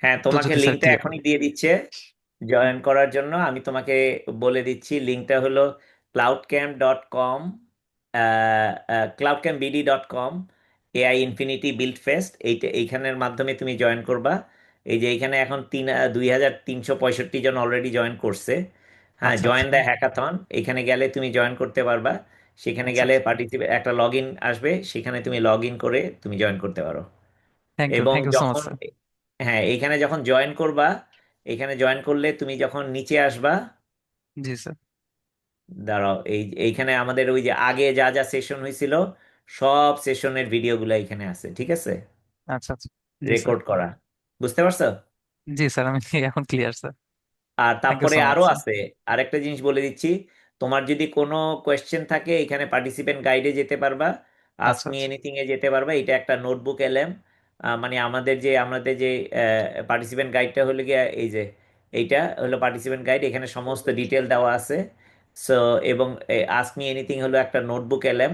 হ্যাঁ, একটু তোমাকে যদি স্যার লিঙ্কটা ক্লিয়ার এখনই করেন। দিয়ে দিচ্ছে জয়েন করার জন্য। আমি তোমাকে বলে দিচ্ছি, লিঙ্কটা হলো cloudcamp.com, cloudcampbd.com, AI infinity build fest. এইখানের মাধ্যমে তুমি জয়েন করবা। এই যে এইখানে এখন 2365 জন অলরেডি জয়েন করছে। হ্যাঁ, আচ্ছা জয়েন আচ্ছা। দ্য হ্যাকাথন, এখানে গেলে তুমি জয়েন করতে পারবা। সেখানে আচ্ছা গেলে আচ্ছা। পার্টিসিপেট একটা লগ ইন আসবে, সেখানে তুমি লগ ইন করে তুমি জয়েন করতে পারো। এবং থ্যাংক ইউ সো মাচ যখন, স্যার। হ্যাঁ, এখানে যখন জয়েন করবা, এখানে জয়েন করলে তুমি যখন নিচে আসবা, জি স্যার। দাঁড়াও, এইখানে আমাদের ওই যে আগে যা যা সেশন হয়েছিল, সব সেশনের ভিডিওগুলো এখানে আছে, ঠিক আছে? আচ্ছা আচ্ছা। জি স্যার। রেকর্ড করা, বুঝতে পারছো? জি স্যার, আমি এখন ক্লিয়ার স্যার। আর থ্যাংক ইউ তারপরে সো মাচ আরো স্যার। আছে। আরেকটা জিনিস বলে দিচ্ছি, তোমার যদি কোনো কোয়েশ্চেন থাকে এখানে পার্টিসিপেন্ট গাইডে যেতে পারবা, আস্ক আচ্ছা মি আচ্ছা। এনিথিং এ যেতে পারবা। এটা একটা নোটবুক এলএম, মানে আমাদের যে পার্টিসিপেন্ট গাইডটা হলো গিয়া এই যে, এইটা হলো পার্টিসিপেন্ট গাইড, এখানে সমস্ত ডিটেল দেওয়া আছে। সো, এবং আস্ক মি এনিথিং হলো একটা নোটবুক এলএম।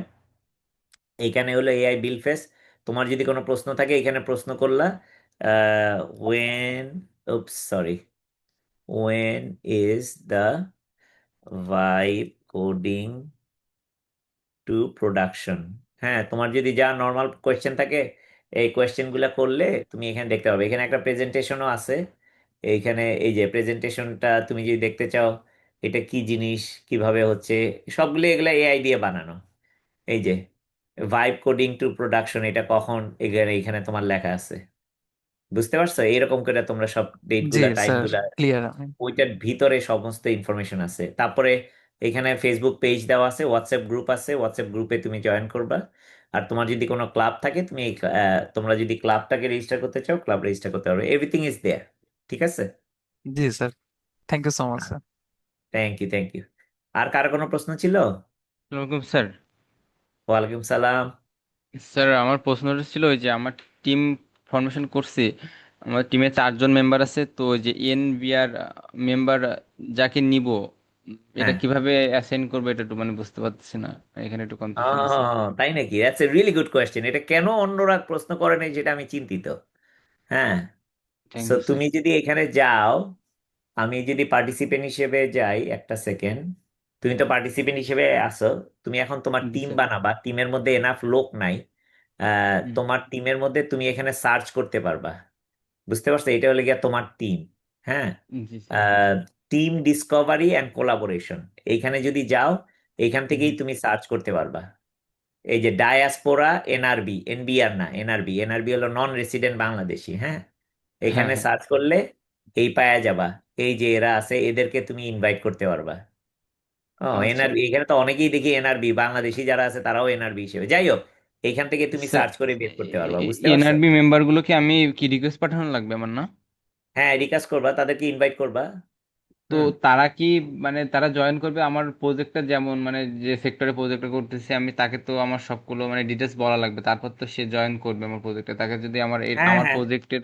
এইখানে হলো এআই বিল ফেস। তোমার যদি কোনো প্রশ্ন থাকে এখানে প্রশ্ন করলা। When, sorry, when is the vibe coding to production. হ্যাঁ, তোমার যদি যা নর্মাল কোয়েশ্চেন থাকে এই কোয়েশ্চেন গুলা করলে তুমি এখানে দেখতে পাবে, এখানে একটা প্রেজেন্টেশনও আছে। এইখানে এই যে প্রেজেন্টেশনটা তুমি যদি দেখতে চাও, এটা কি জিনিস, কিভাবে হচ্ছে, সবগুলো এগুলা এআই দিয়ে বানানো। এই যে ভাইব কোডিং টু প্রোডাকশন, এটা কখন, এখানে এখানে তোমার লেখা আছে। বুঝতে পারছো? এরকম করে তোমরা সব ডেট জি গুলা, টাইম স্যার, গুলা, ক্লিয়ার। ওইটার ভিতরে সমস্ত ইনফরমেশন আছে। তারপরে এখানে ফেসবুক পেজ দেওয়া আছে, হোয়াটসঅ্যাপ গ্রুপ আছে, হোয়াটসঅ্যাপ গ্রুপে তুমি জয়েন করবা। আর তোমার যদি কোনো ক্লাব থাকে, তুমি তোমরা যদি ক্লাবটাকে রেজিস্টার করতে চাও, ক্লাব রেজিস্টার করতে পারবে। Everything is there. ঠিক আছে। জি sir, thank you so much sir. Thank you, thank you. আর কারো কোনো প্রশ্ন ছিল? ওয়ালাইকুম স্যার। ওয়ালাইকুম সালাম। স্যার আমার প্রশ্নটা ছিল ওই যে আমার টিম ফরমেশন করছি, আমার টিমে 4 জন মেম্বার আছে, তো ওই যে এনবিআর মেম্বার যাকে নিব এটা হ্যাঁ। কিভাবে অ্যাসাইন করবো এটা একটু মানে বুঝতে পারতেছি না, এখানে একটু কনফিউশন আছে। তাই নাকি? That's a really good question. এটা কেন অন্যরা প্রশ্ন করে নাই যেটা আমি চিন্তিত। হ্যাঁ। Thank so you sir. তুমি যদি এখানে যাও, আমি যদি পার্টিসিপেন্ট হিসেবে যাই, একটা সেকেন্ড। তুমি তো পার্টিসিপেন্ট হিসেবে আসো। তুমি এখন তোমার জি টিম স্যার। বানাবা, টিমের মধ্যে এনাফ লোক নাই। হুম, তোমার টিমের মধ্যে তুমি এখানে সার্চ করতে পারবা। বুঝতে পারছো? এটা হলো গিয়া তোমার টিম। হ্যাঁ। জি sir. Team discovery and collaboration, এইখানে যদি যাও, এইখান থেকেই হুম, তুমি সার্চ করতে পারবা। এই যে ডায়াসপোরা এনআরবি, এনবিআর না, এনআরবি, এনআরবি হলো নন রেসিডেন্ট বাংলাদেশি। হ্যাঁ। হ্যাঁ এখানে হ্যাঁ। সার্চ করলে এই পায়া যাবা। এই যে এরা আছে, এদেরকে তুমি ইনভাইট করতে পারবা। ও, আচ্ছা এনআরবি, এখানে তো অনেকেই দেখি এনআরবি, বাংলাদেশি যারা আছে তারাও এনআরবি হিসেবে। যাই হোক, এখান থেকে তুমি স্যার, সার্চ করে বের করতে পারবা। বুঝতে পারছো? এনআরবি মেম্বারগুলোকে আমি কি রিকোয়েস্ট পাঠানো লাগবে আমার, না? হ্যাঁ, রিকাস্ট করবা, তাদেরকে ইনভাইট করবা। তো হুম। তারা কি মানে তারা জয়েন করবে আমার প্রজেক্টটা, যেমন মানে যে সেক্টরে প্রজেক্টটা করতেছি আমি, তাকে তো আমার সবগুলো মানে ডিটেলস বলা লাগবে, তারপর তো সে জয়েন করবে আমার প্রজেক্টে। তাকে যদি আমার হ্যাঁ, আমার হ্যাঁ। প্রজেক্টের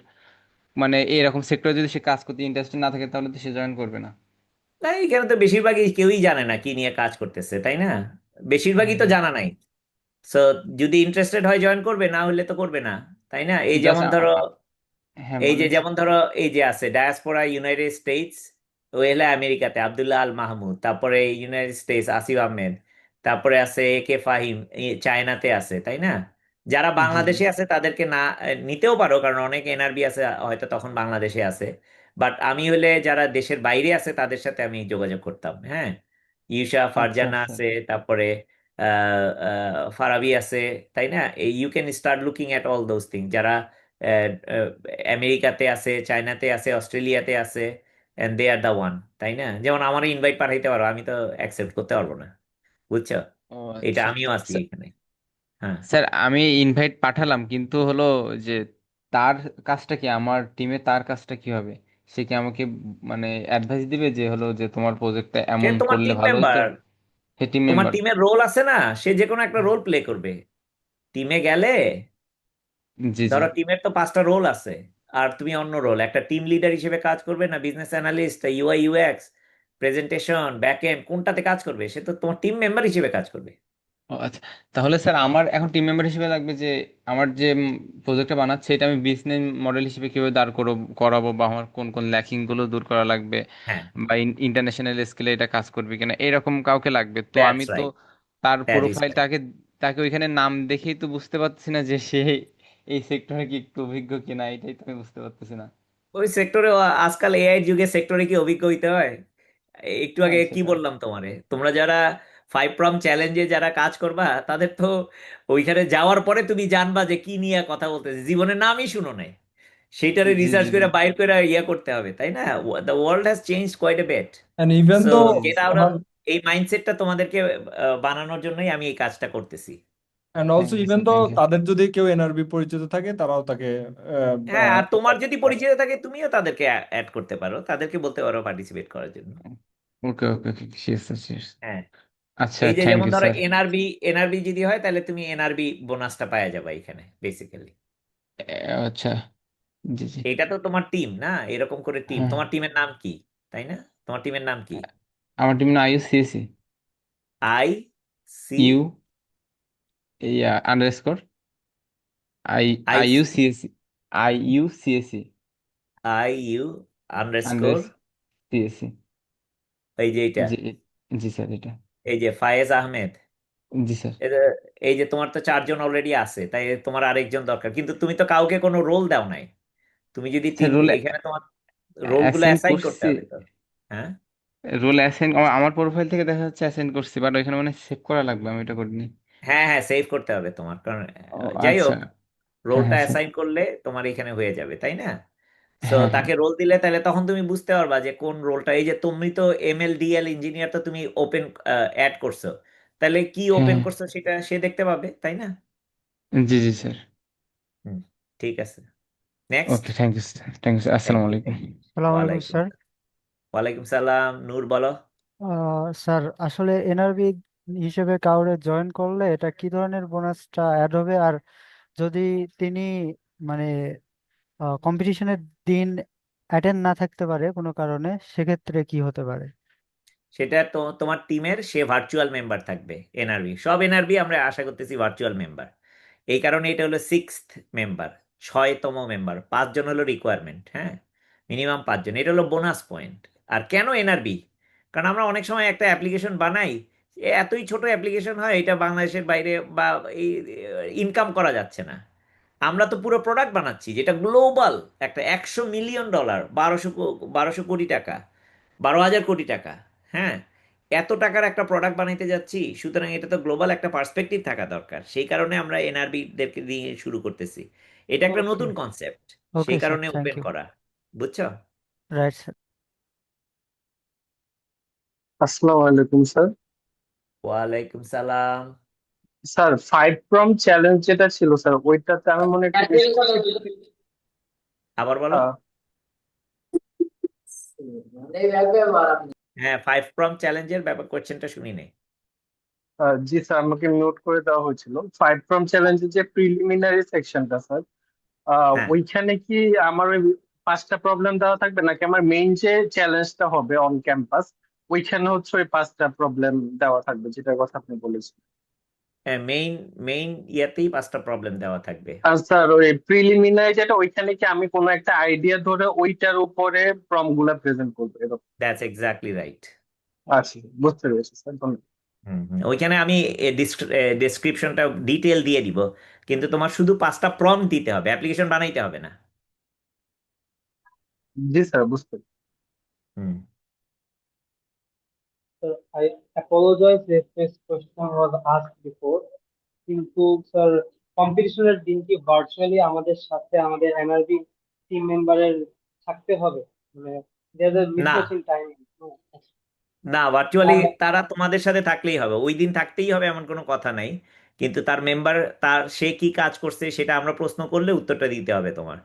মানে এরকম সেক্টরে যদি সে কাজ করতে ইন্টারেস্টেড না থাকে তাহলে তো সে জয়েন করবে না। না, এখানে তো বেশিরভাগই কেউই জানে না কি নিয়ে কাজ করতেছে, তাই না? বেশিরভাগই তো জানা নাই। সো যদি ইন্টারেস্টেড হয় জয়েন করবে, না হলে তো করবে না। তাই না? এই জাস্ট যেমন ধরো, হ্যাঁ এই যে বলেন। যেমন ধরো, এই যে আছে ডায়াসপোরা ইউনাইটেড স্টেটস, ও এলা আমেরিকাতে আব্দুল্লাহ আল মাহমুদ, তারপরে ইউনাইটেড স্টেটস আসিফ আহমেদ, তারপরে আছে এ কে ফাহিম, চায়নাতে আছে, তাই না? যারা জি জি। বাংলাদেশে আছে তাদেরকে না নিতেও পারো, কারণ অনেক এনআরবি আছে হয়তো তখন বাংলাদেশে আছে। বাট আমি হলে যারা দেশের বাইরে আছে তাদের সাথে আমি যোগাযোগ করতাম। হ্যাঁ। ইউশা আচ্ছা ফারজানা আচ্ছা। আছে, তারপরে ফারাবি আছে, তাই না? You can start looking at all those thing, যারা আহ, আহ, আমেরিকাতে আছে, চায়নাতে আছে, অস্ট্রেলিয়াতে আছে, and they R the one. তাই না? যেমন আমার ইনভাইট পাঠাইতে পারো, আমি তো অ্যাকসেপ্ট করতে পারবো না। বুঝছো? ও এটা আচ্ছা। আমিও আছি এখানে। হ্যাঁ। স্যার আমি ইনভাইট পাঠালাম, কিন্তু হলো যে তার কাজটা কি, আমার টিমে তার কাজটা কি হবে? সে কি আমাকে মানে অ্যাডভাইস দিবে যে হলো যে তোমার প্রজেক্টটা সে এমন তোমার করলে টিম ভালো হতো? মেম্বার। হে টিম তোমার মেম্বার। টিমের রোল আছে না, সে যে কোনো একটা রোল প্লে করবে টিমে গেলে। জি জি। ধরো টিমের তো 5টা রোল আছে, আর তুমি অন্য রোল, একটা টিম লিডার হিসেবে কাজ করবে না, business analyst, UI UX, presentation, back end, কোনটাতে কাজ করবে? সে তো তোমার টিম মেম্বার হিসেবে কাজ করবে। ও আচ্ছা। তাহলে স্যার আমার এখন টিম মেম্বার হিসেবে লাগবে যে আমার যে প্রজেক্টটা বানাচ্ছে এটা আমি বিজনেস মডেল হিসেবে কিভাবে দাঁড় করাবো, বা আমার কোন কোন ল্যাকিং গুলো দূর করা লাগবে, হ্যাঁ। বা ইন্টারন্যাশনাল স্কেলে এটা কাজ করবে কিনা, এরকম কাউকে লাগবে। তো আমি দ্যাটস তো রাইট। তার দ্যাট ইজ রাইট। প্রোফাইলটাকে, তাকে ওইখানে নাম দেখেই তো বুঝতে পারছি না যে সে এই সেক্টরে কি একটু অভিজ্ঞ কিনা, এটাই তো আমি বুঝতে পারতেছি না। ওই সেক্টরে, আজকাল এআই যুগে সেক্টরে কি অভিজ্ঞ হইতে হয়? একটু আগে হ্যাঁ কি সেটা। বললাম তোমারে, তোমরা যারা 5 প্রম চ্যালেঞ্জে যারা কাজ করবা, তাদের তো ওইখানে যাওয়ার পরে তুমি জানবা যে কি নিয়ে কথা বলতেছে, জীবনের নামই শুনো নাই, সেইটারে জি রিসার্চ জি জি। করে বাইর করে ইয়ে করতে হবে, তাই না? The world has change quite a bit. And even so তো জি গেট স্যার। আউট অফ, আমার এই মাইন্ডসেটটা তোমাদেরকে বানানোর জন্যই আমি এই কাজটা করতেছি। And also thank you even sir, তো থ্যাংক ইউ। তাদের যদি কেউ এনআরবি পরিচিত থাকে তারাও তাকে হ্যাঁ, আর তোমার invite যদি করতে পারে। পরিচয় থাকে তুমিও তাদেরকে অ্যাড করতে পারো, তাদেরকে বলতে পারো পার্টিসিপেট করার জন্য। ওকে ওকে ওকে, শিওর স্যার শিওর। হ্যাঁ। আচ্ছা, এই যে থ্যাংক যেমন ইউ ধরো স্যার। এনআরবি, এনআরবি যদি হয় তাহলে তুমি এনআরবি বোনাসটা পাওয়া যাবে এখানে বেসিক্যালি। আচ্ছা। জি জি। এটা তো তোমার টিম না, এরকম করে টিম, হ্যাঁ। তোমার টিমের নাম কি? তাই না? তোমার টিমের নাম কি? আমার টিম না IUCSC। আই সি, ইউ এই underscore I I IUCSC। IUCSC I U underscore, under CSC। এই যে এটা। জি জি স্যার, এটা। এই যে ফায়েজ আহমেদ, জি স্যার। এই যে তোমার তো 4 জন অলরেডি আছে, তাই তোমার আরেকজন দরকার, কিন্তু তুমি তো কাউকে কোনো রোল দাও নাই। তুমি যদি স্যার রোল এখানে তোমার রোলগুলো অ্যাসাইন অ্যাসাইন করতে করছি। হবে তো। হ্যাঁ, রোল অ্যাসাইন আমার প্রোফাইল থেকে দেখা যাচ্ছে অ্যাসাইন করছি, বাট ওইখানে মানে সেভ করা লাগবে, আমি এটা করিনি। হ্যাঁ, হ্যাঁ, সেভ করতে হবে তোমার, কারণ ও যাই আচ্ছা। হোক, হ্যাঁ রোলটা হ্যাঁ স্যার। অ্যাসাইন করলে তোমার এখানে হয়ে যাবে, তাই না? সো হ্যাঁ হ্যাঁ তাকে রোল দিলে তাহলে তখন তুমি বুঝতে পারবা যে কোন রোলটা। এই যে তুমি তো ML DL ইঞ্জিনিয়ার তো তুমি ওপেন অ্যাড করছো, তাহলে কি হ্যাঁ ওপেন হ্যাঁ। করছো সেটা সে দেখতে পাবে, তাই না? জি জি স্যার। হুম, ঠিক আছে। Next. Okay, thank you sir, thank you, thank আসসালামু ইউ, আলাইকুম। Thank you. সালাম আলাইকুম ওয়ালাইকুম স্যার। ওয়ালাইকুম সালাম, নূর বলো। স্যার আসলে এনআরবি হিসেবে কাউরে জয়েন করলে এটা কি ধরনের বোনাসটা অ্যাড হবে, আর যদি তিনি মানে কম্পিটিশনের দিন অ্যাটেন্ড না থাকতে পারে কোনো কারণে, সেক্ষেত্রে কি হতে পারে? সেটা তো তোমার টিমের সে ভার্চুয়াল মেম্বার থাকবে। সব এনআরবি আমরা আশা করতেছি ভার্চুয়াল মেম্বার। এই কারণে এটা হলো 6th মেম্বার, 6তম মেম্বার। 5 জন হলো রিকোয়ারমেন্ট, হ্যাঁ, মিনিমাম 5 জন। এটা হলো বোনাস পয়েন্ট। আর কেন এনআরবি? কারণ আমরা অনেক সময় একটা অ্যাপ্লিকেশন বানাই, এতই ছোট অ্যাপ্লিকেশন হয়, এটা বাংলাদেশের বাইরে বা এই ইনকাম করা যাচ্ছে না। আমরা তো পুরো প্রোডাক্ট বানাচ্ছি যেটা গ্লোবাল, একটা $100 মিলিয়ন, 1200 কোটি টাকা, 12,000 কোটি টাকা। হ্যাঁ, এত টাকার একটা প্রোডাক্ট বানাইতে যাচ্ছি, সুতরাং এটা তো গ্লোবাল একটা পার্সপেক্টিভ থাকা দরকার। সেই কারণে আমরা এনআরবিদেরকে দিয়ে শুরু করতেছি। এটা একটা ওকে। নতুন কনসেপ্ট, ওকে সেই স্যার, কারণে থ্যাংক ওপেন ইউ। করা। বুঝছো? Right sir. আসসালামু আলাইকুম স্যার। ওয়ালাইকুম সালাম। স্যার 5 প্রম চ্যালেঞ্জ যেটা ছিল স্যার, ওইটাতে আমি মনে একটু আবার বলো। আহ, হ্যাঁ, 5 প্রম চ্যালেঞ্জের ব্যাপার, কোয়েশ্চেনটা শুনি নেই। জি স্যার, আমাকে নোট করে দেওয়া হয়েছিল 5 প্রম চ্যালেঞ্জের যে প্রিলিমিনারি সেকশনটা স্যার, হ্যাঁ, ওইখানে কি আমার ওই 5টা প্রবলেম দেওয়া থাকবে, নাকি আমার মেইন যে চ্যালেঞ্জটা হবে অন ক্যাম্পাস ওইখানে হচ্ছে ওই 5টা প্রবলেম দেওয়া থাকবে, যেটার কথা আপনি বলেছেন? হ্যাঁ, মেইন মেইন ইয়াতেই 5টা প্রবলেম দেওয়া থাকবে। আর স্যার ওই প্রিলিমিনারি যেটা, ওইখানে কি আমি কোনো একটা আইডিয়া ধরে ওইটার উপরে প্রম গুলা প্রেজেন্ট করবো এরকম? That's exactly right. আচ্ছা, বুঝতে পেরেছি স্যার, ধন্যবাদ। ওইখানে আমি ডেসক্রিপশনটা ডিটেল দিয়ে দিব, কিন্তু তোমার শুধু 5টা প্রম্পট দিতে হবে, অ্যাপ্লিকেশন বানাইতে হবে না। জি স্যার, বুঝতে পেরেছি। হুম। Sir, I apologize if this question was asked before. কিন্তু স্যার, কম্পিটিশনের দিন কি ভার্চুয়ালি আমাদের সাথে আমাদের এনআরবি টিম মেম্বারের থাকতে হবে? মানে there's a না, mismatch in timing. না, ভার্চুয়ালি আর তারা তোমাদের সাথে থাকলেই হবে, ওই দিন থাকতেই হবে এমন কোনো কথা নাই। কিন্তু তার মেম্বার, সে কি কাজ করছে সেটা আমরা প্রশ্ন করলে উত্তরটা দিতে হবে তোমার।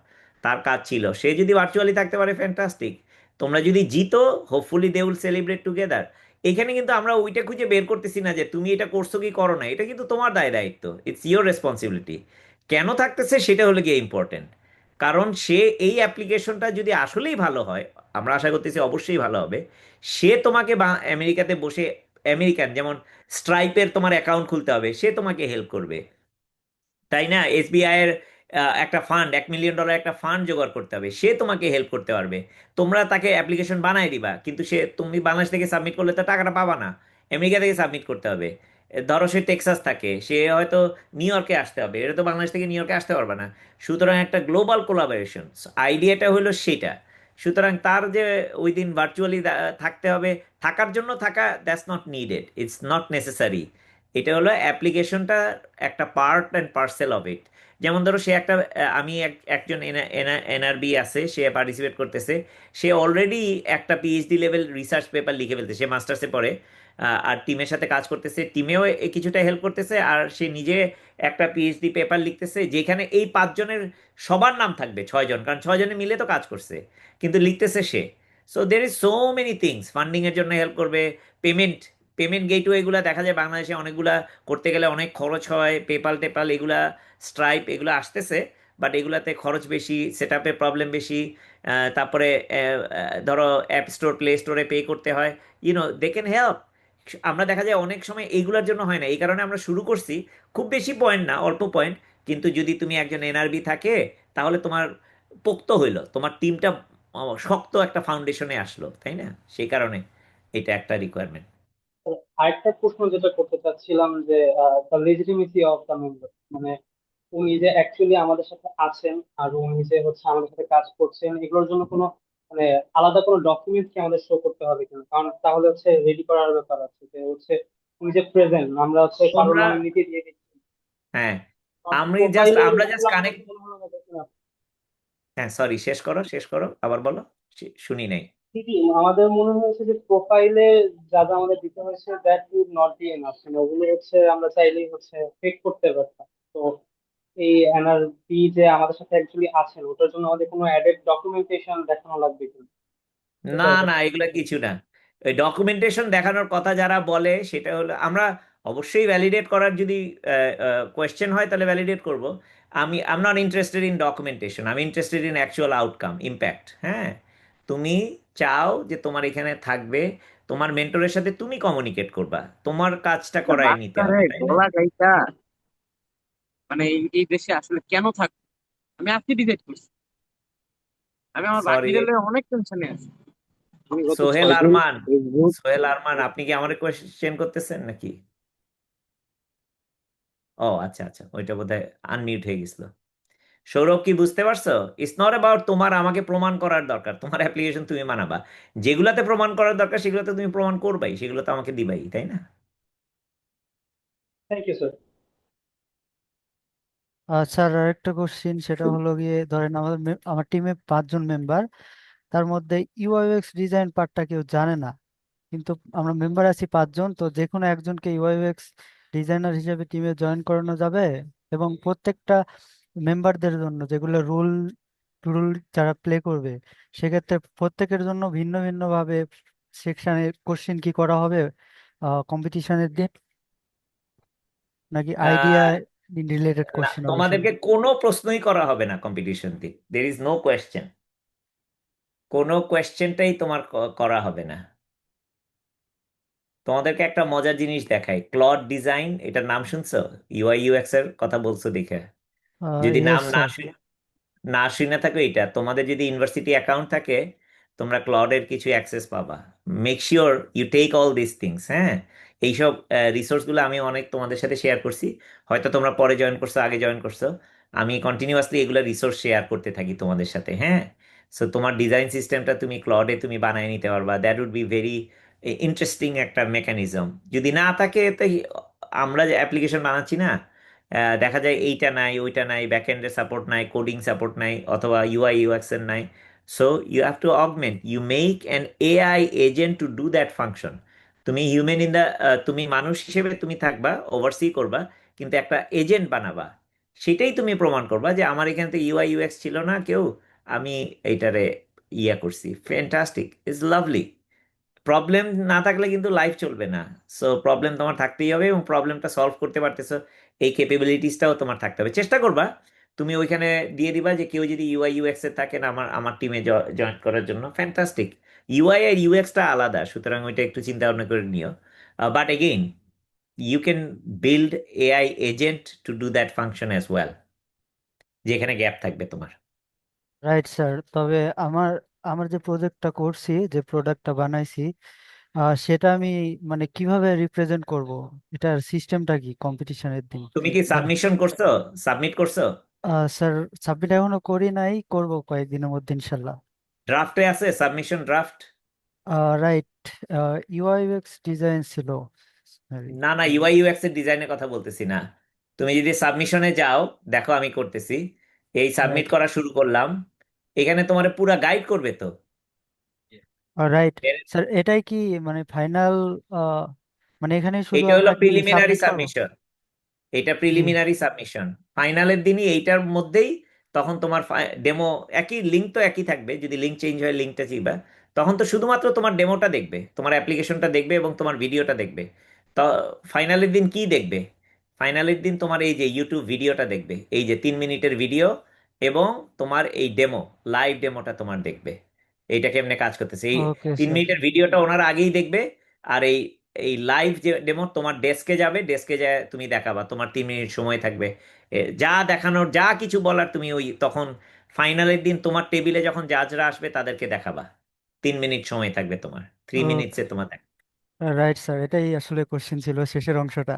তার কাজ ছিল, সে যদি ভার্চুয়ালি থাকতে পারে ফ্যান্টাস্টিক। তোমরা যদি জিতো, hopefully they will celebrate together. এখানে কিন্তু আমরা ওইটা খুঁজে বের করতেছি না যে তুমি এটা করছো কি করো না, এটা কিন্তু তোমার দায়িত্ব, ইটস ইয়োর রেসপন্সিবিলিটি। কেন থাকতেছে সেটা হলো গিয়ে ইম্পর্টেন্ট। কারণ সে এই অ্যাপ্লিকেশনটা যদি আসলেই ভালো হয়, আমরা আশা করতেছি অবশ্যই ভালো হবে, সে তোমাকে আমেরিকাতে বসে, আমেরিকান যেমন স্ট্রাইপের তোমার অ্যাকাউন্ট খুলতে হবে, সে তোমাকে হেল্প করবে, তাই না? SBI এর একটা ফান্ড, $1 মিলিয়ন একটা ফান্ড জোগাড় করতে হবে, সে তোমাকে হেল্প করতে পারবে। তোমরা তাকে অ্যাপ্লিকেশন বানায় দিবা, কিন্তু তুমি বাংলাদেশ থেকে সাবমিট করলে তো টাকাটা পাবা না, আমেরিকা থেকে সাবমিট করতে হবে। ধরো সে টেক্সাস থাকে, সে হয়তো নিউ ইয়র্কে আসতে হবে, এটা তো বাংলাদেশ থেকে নিউ ইয়র্কে আসতে পারবে না। সুতরাং একটা গ্লোবাল কোলাবোরেশন, আইডিয়াটা হলো সেটা। সুতরাং তার যে ওই দিন ভার্চুয়ালি থাকতে হবে, থাকার জন্য থাকা, that's not needed, it's not necessary. এটা হলো অ্যাপ্লিকেশনটা একটা part and parcel of it. যেমন ধরো সে একটা, আমি একজন এনআরবি আছে, সে পার্টিসিপেট করতেছে, সে অলরেডি একটা PhD লেভেল রিসার্চ পেপার লিখে ফেলতে, সে মাস্টার্সে পড়ে, আর টিমের সাথে কাজ করতেছে, টিমেও কিছুটা হেল্প করতেছে, আর সে নিজে একটা PhD পেপার লিখতেছে, যেখানে এই 5 জনের সবার নাম থাকবে, 6 জন, কারণ 6 জনে মিলে তো কাজ করছে, কিন্তু লিখতেছে সে। So there is so many things, ফান্ডিংয়ের জন্য হেল্প করবে, পেমেন্ট পেমেন্ট গেটওয়ে এগুলা দেখা যায় বাংলাদেশে অনেকগুলা করতে গেলে অনেক খরচ হয়, পেপাল টেপাল এগুলা, স্ট্রাইপ এগুলো আসতেছে, বাট এগুলাতে খরচ বেশি, সেট আপে প্রবলেম বেশি। তারপরে ধরো অ্যাপ স্টোর, প্লে স্টোরে পে করতে হয়, দে ক্যান হেল্প। আমরা দেখা যায় অনেক সময় এইগুলোর জন্য হয় না, এই কারণে আমরা শুরু করছি, খুব বেশি পয়েন্ট না, অল্প পয়েন্ট। কিন্তু যদি তুমি একজন এনআরবি থাকে, তাহলে তোমার পোক্ত হইলো, তোমার টিমটা শক্ত একটা ফাউন্ডেশনে আসলো, তাই না? সেই কারণে এটা একটা রিকোয়ারমেন্ট। আরেকটা প্রশ্ন যেটা করতে চাচ্ছিলাম যে the legitimacy of the member, মানে উনি যে অ্যাকচুয়ালি আমাদের সাথে আছেন আর উনি যে হচ্ছে আমাদের সাথে কাজ করছেন, এগুলোর জন্য কোনো মানে আলাদা কোনো ডকুমেন্ট কি আমাদের শো করতে হবে কিনা? কারণ তাহলে হচ্ছে রেডি করার ব্যাপার আছে যে হচ্ছে উনি যে প্রেজেন্ট, আমরা হচ্ছে কারোর তোমরা, নমিনিতে দিয়ে দিচ্ছি, হ্যাঁ, কারণ আমরা প্রোফাইলে জাস্ট এগুলো আমাদের কানেক্ট, মনে হলো না দেখুন। হ্যাঁ সরি, শেষ করো আবার বলো, শুনি নাই। ঠিকই আমাদের মনে হয়েছে যে প্রোফাইলে যা যা আমাদের দিতে হয়েছে that would not be enough, মানে ওগুলো হচ্ছে আমরা চাইলেই হচ্ছে ফেক করতে পারতাম। তো এই এনআরবি যে আমাদের সাথে অ্যাকচুয়ালি আছেন, ওটার জন্য আমাদের কোনো অ্যাডেড ডকুমেন্টেশন দেখানো লাগবে কিনা, না এটা না, জাস্ট। এগুলো কিছু না। ওই ডকুমেন্টেশন দেখানোর কথা যারা বলে সেটা হলো, আমরা অবশ্যই ভ্যালিডেট করার যদি কোয়েশ্চেন হয় তাহলে ভ্যালিডেট করব। I am not interested in documentation, আমি interested in actual outcome, impact. হ্যাঁ, তুমি চাও যে তোমার এখানে থাকবে, তোমার মেন্টরের সাথে তুমি কমিউনিকেট করবা, তোমার কাজটা করায় নিতে বাচ্চারে হবে, তাই না? গলা গাইটা মানে এই দেশে আসলে কেন থাকবে? আমি আজকে ডিসাইড করছি, আমি আমার সরি, বাকিদের লইয়া অনেক টেনশনে আছি। আমি গত সোহেল 6 দিন আরমান, ফেসবুক। সোহেল আরমান, আপনি কি আমার কোয়েশ্চেন করতেছেন নাকি? ও আচ্ছা আচ্ছা, ওইটা বোধহয় আনমিউট হয়ে গেছিল। সৌরভ, কি বুঝতে পারছো? ইটস নট অ্যাবাউট তোমার আমাকে প্রমাণ করার দরকার, তোমার অ্যাপ্লিকেশন তুমি মানাবা, যেগুলাতে প্রমাণ করার দরকার সেগুলোতে তুমি প্রমাণ করবাই, সেগুলো তো আমাকে দিবাই, তাই না? Thank you sir. স্যার আরেকটা কোশ্চিন, সেটা হলো গিয়ে ধরেন আমার টিমে 5 জন মেম্বার, তার মধ্যে ইউআইএক্স ডিজাইন পার্টটা কেউ জানে না, কিন্তু আমরা মেম্বার আছি 5 জন, তো যে কোনো একজনকে ইউআইএক্স ডিজাইনার হিসেবে টিমে জয়েন করানো যাবে? এবং প্রত্যেকটা মেম্বারদের জন্য যেগুলো রুল রুল যারা প্লে করবে, সেক্ষেত্রে প্রত্যেকের জন্য ভিন্ন ভিন্ন ভাবে সেকশনে কোশ্চিন কি করা হবে কম্পিটিশনের দিন, নাকি আইডিয়া আহ, রিলেটেড না, কোশ্চিন হবে শুধু? তোমাদেরকে কোনো প্রশ্নই করা হবে না কম্পিটিশন দিয়ে, দের ইজ নো কোয়েশ্চেন, কোনো কোয়েশ্চেনটাই তোমার করা হবে না। তোমাদেরকে একটা মজার জিনিস দেখাই, ক্লড ডিজাইন, এটার নাম শুনছো? ইউআই ইউএক্স এর কথা বলছো দেখে, যদি ইয়েস নাম স্যার। না শুনে থাকো, এটা তোমাদের যদি ইউনিভার্সিটি অ্যাকাউন্ট থাকে তোমরা ক্লাউডের কিছু অ্যাক্সেস পাবা। Make sure you take all this things. হ্যাঁ, এইসব রিসোর্সগুলো আমি অনেক তোমাদের সাথে শেয়ার করছি, হয়তো তোমরা পরে জয়েন করছো, আগে জয়েন করছো, আমি কন্টিনিউয়াসলি এগুলো রিসোর্স শেয়ার করতে থাকি তোমাদের সাথে। হ্যাঁ, সো তোমার ডিজাইন সিস্টেমটা তুমি ক্লাউডে তুমি বানিয়ে নিতে পারবা, that would be very interesting একটা মেকানিজম। যদি না থাকে তো আমরা যে অ্যাপ্লিকেশন বানাচ্ছি না, দেখা যায় এইটা নাই, ওইটা নাই, ব্যাকএন্ডের সাপোর্ট নাই, কোডিং সাপোর্ট নাই, অথবা ইউআই ইউএক্স এর নাই। So you have to augment, you make an AI agent to do that function. তুমি হিউম্যান ইন দ্য, তুমি মানুষ হিসেবে তুমি থাকবা, ওভারসি করবা, কিন্তু একটা এজেন্ট বানাবা। সেটাই তুমি প্রমাণ করবা যে আমার এখানে তো ইউআই ইউএক্স ছিল না কেউ, আমি এইটারে ইয়া করছি, ফ্যান্টাস্টিক, ইজ লাভলি। প্রবলেম না থাকলে কিন্তু লাইফ চলবে না। সো প্রবলেম তোমার থাকতেই হবে, এবং প্রবলেমটা সলভ করতে পারতেছো এই ক্যাপাবিলিটিসটাও তোমার থাকতে হবে। চেষ্টা করবা, তুমি ওইখানে দিয়ে দিবা যে কেউ যদি ইউআই ইউএক্স এর থাকেন আমার আমার টিমে জয়েন করার জন্য, ফ্যান্টাস্টিক। ইউআই আর ইউএক্সটা আলাদা, সুতরাং ওইটা একটু চিন্তা ভাবনা করে নিও। But again, you can build AI agent to do that function as well, যেখানে গ্যাপ থাকবে তোমার। Right sir. তবে আমার আমার যে প্রজেক্টটা করছি, যে প্রোডাক্টটা বানাইছি, সেটা আমি মানে কিভাবে রিপ্রেজেন্ট করব, এটার সিস্টেমটা কি কম্পিটিশনের দিন? তুমি কি মানে সাবমিশন করছো, সাবমিট করছো? স্যার সাবমিট এখনো করি নাই, করব কয়েকদিনের মধ্যে ইনশাল্লাহ। ড্রাফটে আছে, submission draft? Right. UI UX design ছিল। Sorry. না না, ইউআই ইউএক্স এর ডিজাইনের কথা বলতেছি না। তুমি যদি সাবমিশনে যাও, দেখো আমি করতেছি, এই সাবমিট রাইট। করা শুরু করলাম, এখানে তোমার পুরা গাইড করবে তো। রাইট। স্যার এটাই কি মানে ফাইনাল, মানে এখানে শুধু এইটা হলো আমরা কি প্রিলিমিনারি সাবমিট করব? সাবমিশন, এটা জি। Preliminary submission. ফাইনালের দিনই এইটার মধ্যেই তখন তোমার ডেমো, একই লিঙ্ক তো একই থাকবে, যদি লিঙ্ক চেঞ্জ হয় লিঙ্কটা চিবা, তখন তো শুধুমাত্র তোমার ডেমোটা দেখবে, তোমার অ্যাপ্লিকেশনটা দেখবে এবং তোমার ভিডিওটা দেখবে। তো ফাইনালের দিন কি দেখবে? ফাইনালের দিন তোমার এই যে ইউটিউব ভিডিওটা দেখবে, এই যে 3 মিনিটের ভিডিও, এবং তোমার এই ডেমো, লাইভ ডেমোটা তোমার দেখবে, এইটা কেমনে কাজ করতেছে। এই ওকে তিন স্যার। মিনিটের ভিডিওটা ওনারা আগেই দেখবে, আর এই এই লাইভ যে ডেমো তোমার ডেস্কে যাবে, ডেস্কে যায় তুমি দেখাবা, তোমার 3 মিনিট সময় থাকবে, যা দেখানোর, যা কিছু বলার তুমি ওই তখন ফাইনালের দিন তোমার টেবিলে যখন জাজরা আসবে তাদেরকে দেখাবা। 3 মিনিট সময় থাকবে তোমার, 3 মিনিটসে তোমার রাইট স্যার, এটাই আসলে কোশ্চেন ছিল শেষের অংশটা।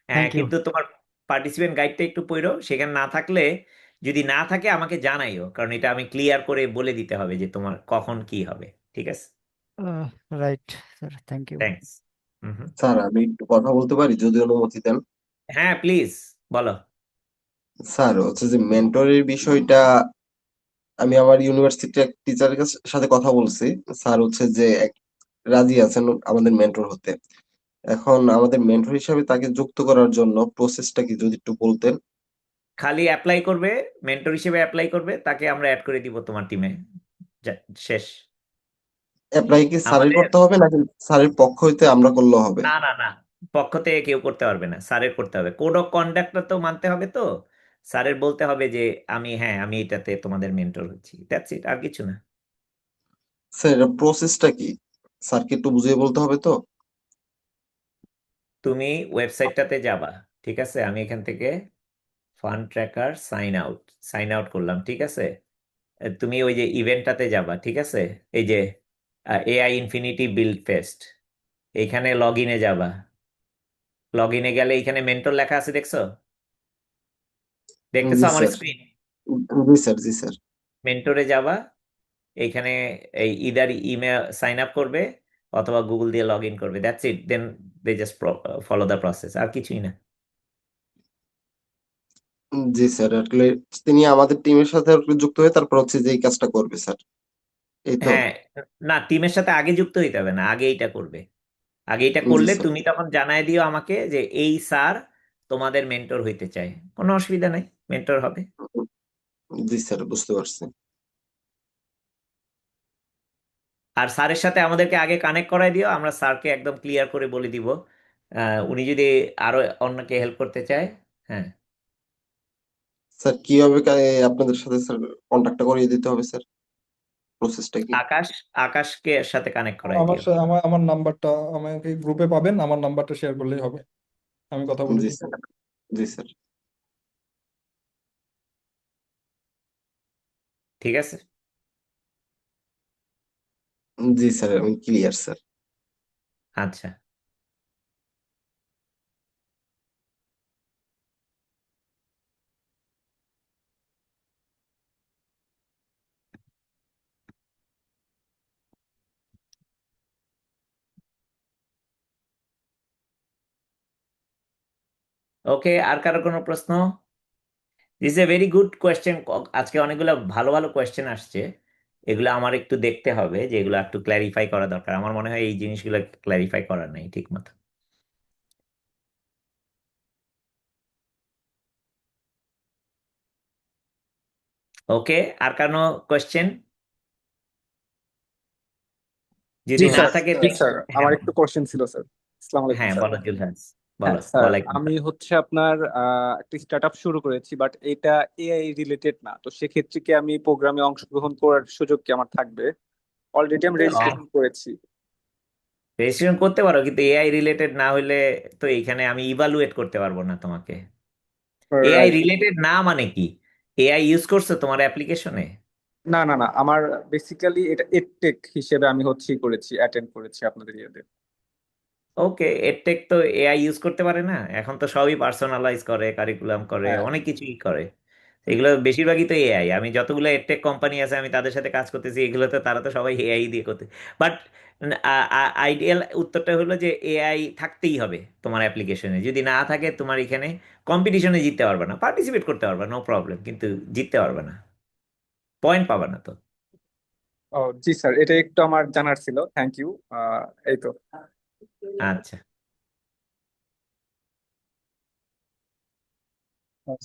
হ্যাঁ, থ্যাংক ইউ। কিন্তু তোমার পার্টিসিপেন্ট গাইডটা একটু পড়ো, সেখানে না থাকলে, যদি না থাকে আমাকে জানাইও, কারণ এটা আমি ক্লিয়ার করে বলে দিতে হবে যে তোমার কখন কি হবে। ঠিক আছে? Right sir, thank you. Thanks. হুম হুম। স্যার আমি একটু কথা বলতে পারি যদি অনুমতি দেন? হ্যাঁ, প্লিজ বলো। স্যার হচ্ছে যে মেন্টরের বিষয়টা আমি আমার ইউনিভার্সিটির এক টিচারের সাথে কথা বলছি। স্যার হচ্ছে যে রাজি আছেন আমাদের মেন্টর হতে। এখন আমাদের মেন্টর হিসাবে তাকে যুক্ত করার জন্য প্রসেসটা কি যদি একটু বলতেন? খালি অ্যাপ্লাই করবে, মেন্টর হিসেবে অ্যাপ্লাই করবে, তাকে আমরা অ্যাড করে দিব তোমার টিমে। শেষ। অ্যাপ্লাই কি স্যারের আমাদের, করতে হবে নাকি স্যারের পক্ষ হইতে আমরা করলেও হবে? না না না, পক্ষ থেকে কেউ করতে পারবে না, স্যারের করতে হবে। কোড অফ কন্ডাক্টটা তো মানতে হবে তো। স্যারের বলতে হবে যে আমি এটাতে তোমাদের মেন্টর হচ্ছি, দ্যাটস ইট, আর কিছু না। স্যার এটা প্রসেসটা কি স্যারকে একটু বুঝিয়ে বলতে হবে তো? তুমি ওয়েবসাইটটাতে যাবা, ঠিক আছে? আমি এখান থেকে ফান্ড ট্র্যাকার সাইন আউট করলাম, ঠিক আছে? তুমি ওই যে ইভেন্টটাতে যাবা, ঠিক আছে? এই যে এআই ইনফিনিটি বিল্ড ফেস্ট, এইখানে লগ ইনে যাবা। লগ ইনে গেলে এইখানে মেন্টর লেখা আছে, দেখছো? দেখতেছো জি আমার স্যার। স্ক্রিন? জি স্যার, জি স্যার। মেন্টরে যাবা, এইখানে এই ইদার ইমেল সাইন আপ করবে অথবা গুগল দিয়ে লগ ইন করবে, that's it. Then they just follow the process, আর কিছুই না। জি স্যার, আসলে তিনি আমাদের টিমের সাথে আসলে যুক্ত হয়ে তারপর হচ্ছে যে এই কাজটা করবে স্যার, এই তো? হ্যাঁ, না, টিমের সাথে আগে যুক্ত হইতে হবে না, আগে এইটা করবে। আগে এটা জি করলে স্যার। তুমি তখন জানায় দিও আমাকে যে এই স্যার তোমাদের মেন্টর হইতে চায়, কোনো অসুবিধা নাই, মেন্টর হবে। জি স্যার, বুঝতে পারছি। আর স্যারের সাথে আমাদেরকে আগে কানেক্ট করাই দিও, আমরা স্যারকে একদম ক্লিয়ার করে বলে দিব, উনি যদি আরো অন্যকে হেল্প করতে চায়। হ্যাঁ। স্যার কিভাবে আপনাদের সাথে স্যার কন্ট্যাক্টটা করিয়ে দিতে হবে স্যার? প্রসেসটা কি? আকাশকে এর সাথে কানেক্ট করাই আমার দিও। আমার আমার নাম্বারটা আমাকে গ্রুপে পাবেন, আমার নাম্বারটা শেয়ার করলেই হবে, আমি কথা বলে জি দিব। স্যার। জি স্যার। ঠিক আছে। জি স্যার, আমি ক্লিয়ার স্যার। আচ্ছা। ওকে, আর কারো কোনো প্রশ্ন? This a very good question. আজকে অনেকগুলো ভালো ভালো কোয়েশ্চেন আসছে, এগুলো আমার একটু দেখতে হবে, যে এগুলো একটু ক্ল্যারিফাই করা দরকার। আমার মনে হয় এই জিনিসগুলো ক্ল্যারিফাই করা নাই ঠিক মতো। ওকে, আর কোনো কোয়েশ্চেন? জি যদি না স্যার, থাকে জি স্যার, হ্যাঁ আমার একটু কোশ্চেন ছিল স্যার। আসসালামু আলাইকুম হ্যাঁ, স্যার। বলো জুলহাস, হ্যাঁ বলো। স্যার, ওয়ালাইকুম আমি আসসালাম। হচ্ছে আপনার একটা স্টার্ট আপ শুরু করেছি, বাট এটা এআই রিলেটেড না, তো সেক্ষেত্রে কি আমি প্রোগ্রামে অংশগ্রহণ করার সুযোগ কি আমার থাকবে? অলরেডি আমি রেজিস্ট্রেশন করেছি। রেজিস্ট্রেশন করতে পারো, কিন্তু এআই রিলেটেড না হলে তো এইখানে আমি ইভালুয়েট করতে পারবো না তোমাকে। AI right. রিলেটেড না মানে কি? এআই ইউজ করছো তোমার অ্যাপ্লিকেশনে? না না না, আমার বেসিক্যালি এটা এডটেক হিসেবে আমি হচ্ছে করেছি, অ্যাটেন্ড করেছি আপনাদের ইয়েতে। ওকে, এডটেক তো এআই ইউজ করতে পারে না? এখন তো সবই পার্সোনালাইজ করে, কারিকুলাম করে, হ্যাঁ। অনেক কিছুই করে। এগুলো বেশিরভাগই তো এআই। আমি যতগুলো এডটেক কোম্পানি আছে আমি তাদের সাথে কাজ করতেছি, এগুলো তো তারা তো সবাই এআই দিয়ে করতে। বাট আইডিয়াল উত্তরটা হলো যে এআই থাকতেই হবে তোমার অ্যাপ্লিকেশনে। যদি না থাকে তোমার এখানে কম্পিটিশনে জিততে পারবে না, পার্টিসিপেট করতে পারবে, নো প্রবলেম, কিন্তু জিততে পারবে না, পয়েন্ট পাবে না তো। ও জি স্যার, এটা একটু আমার জানার ছিল, থ্যাংক ইউ। এই তো। আচ্ছা।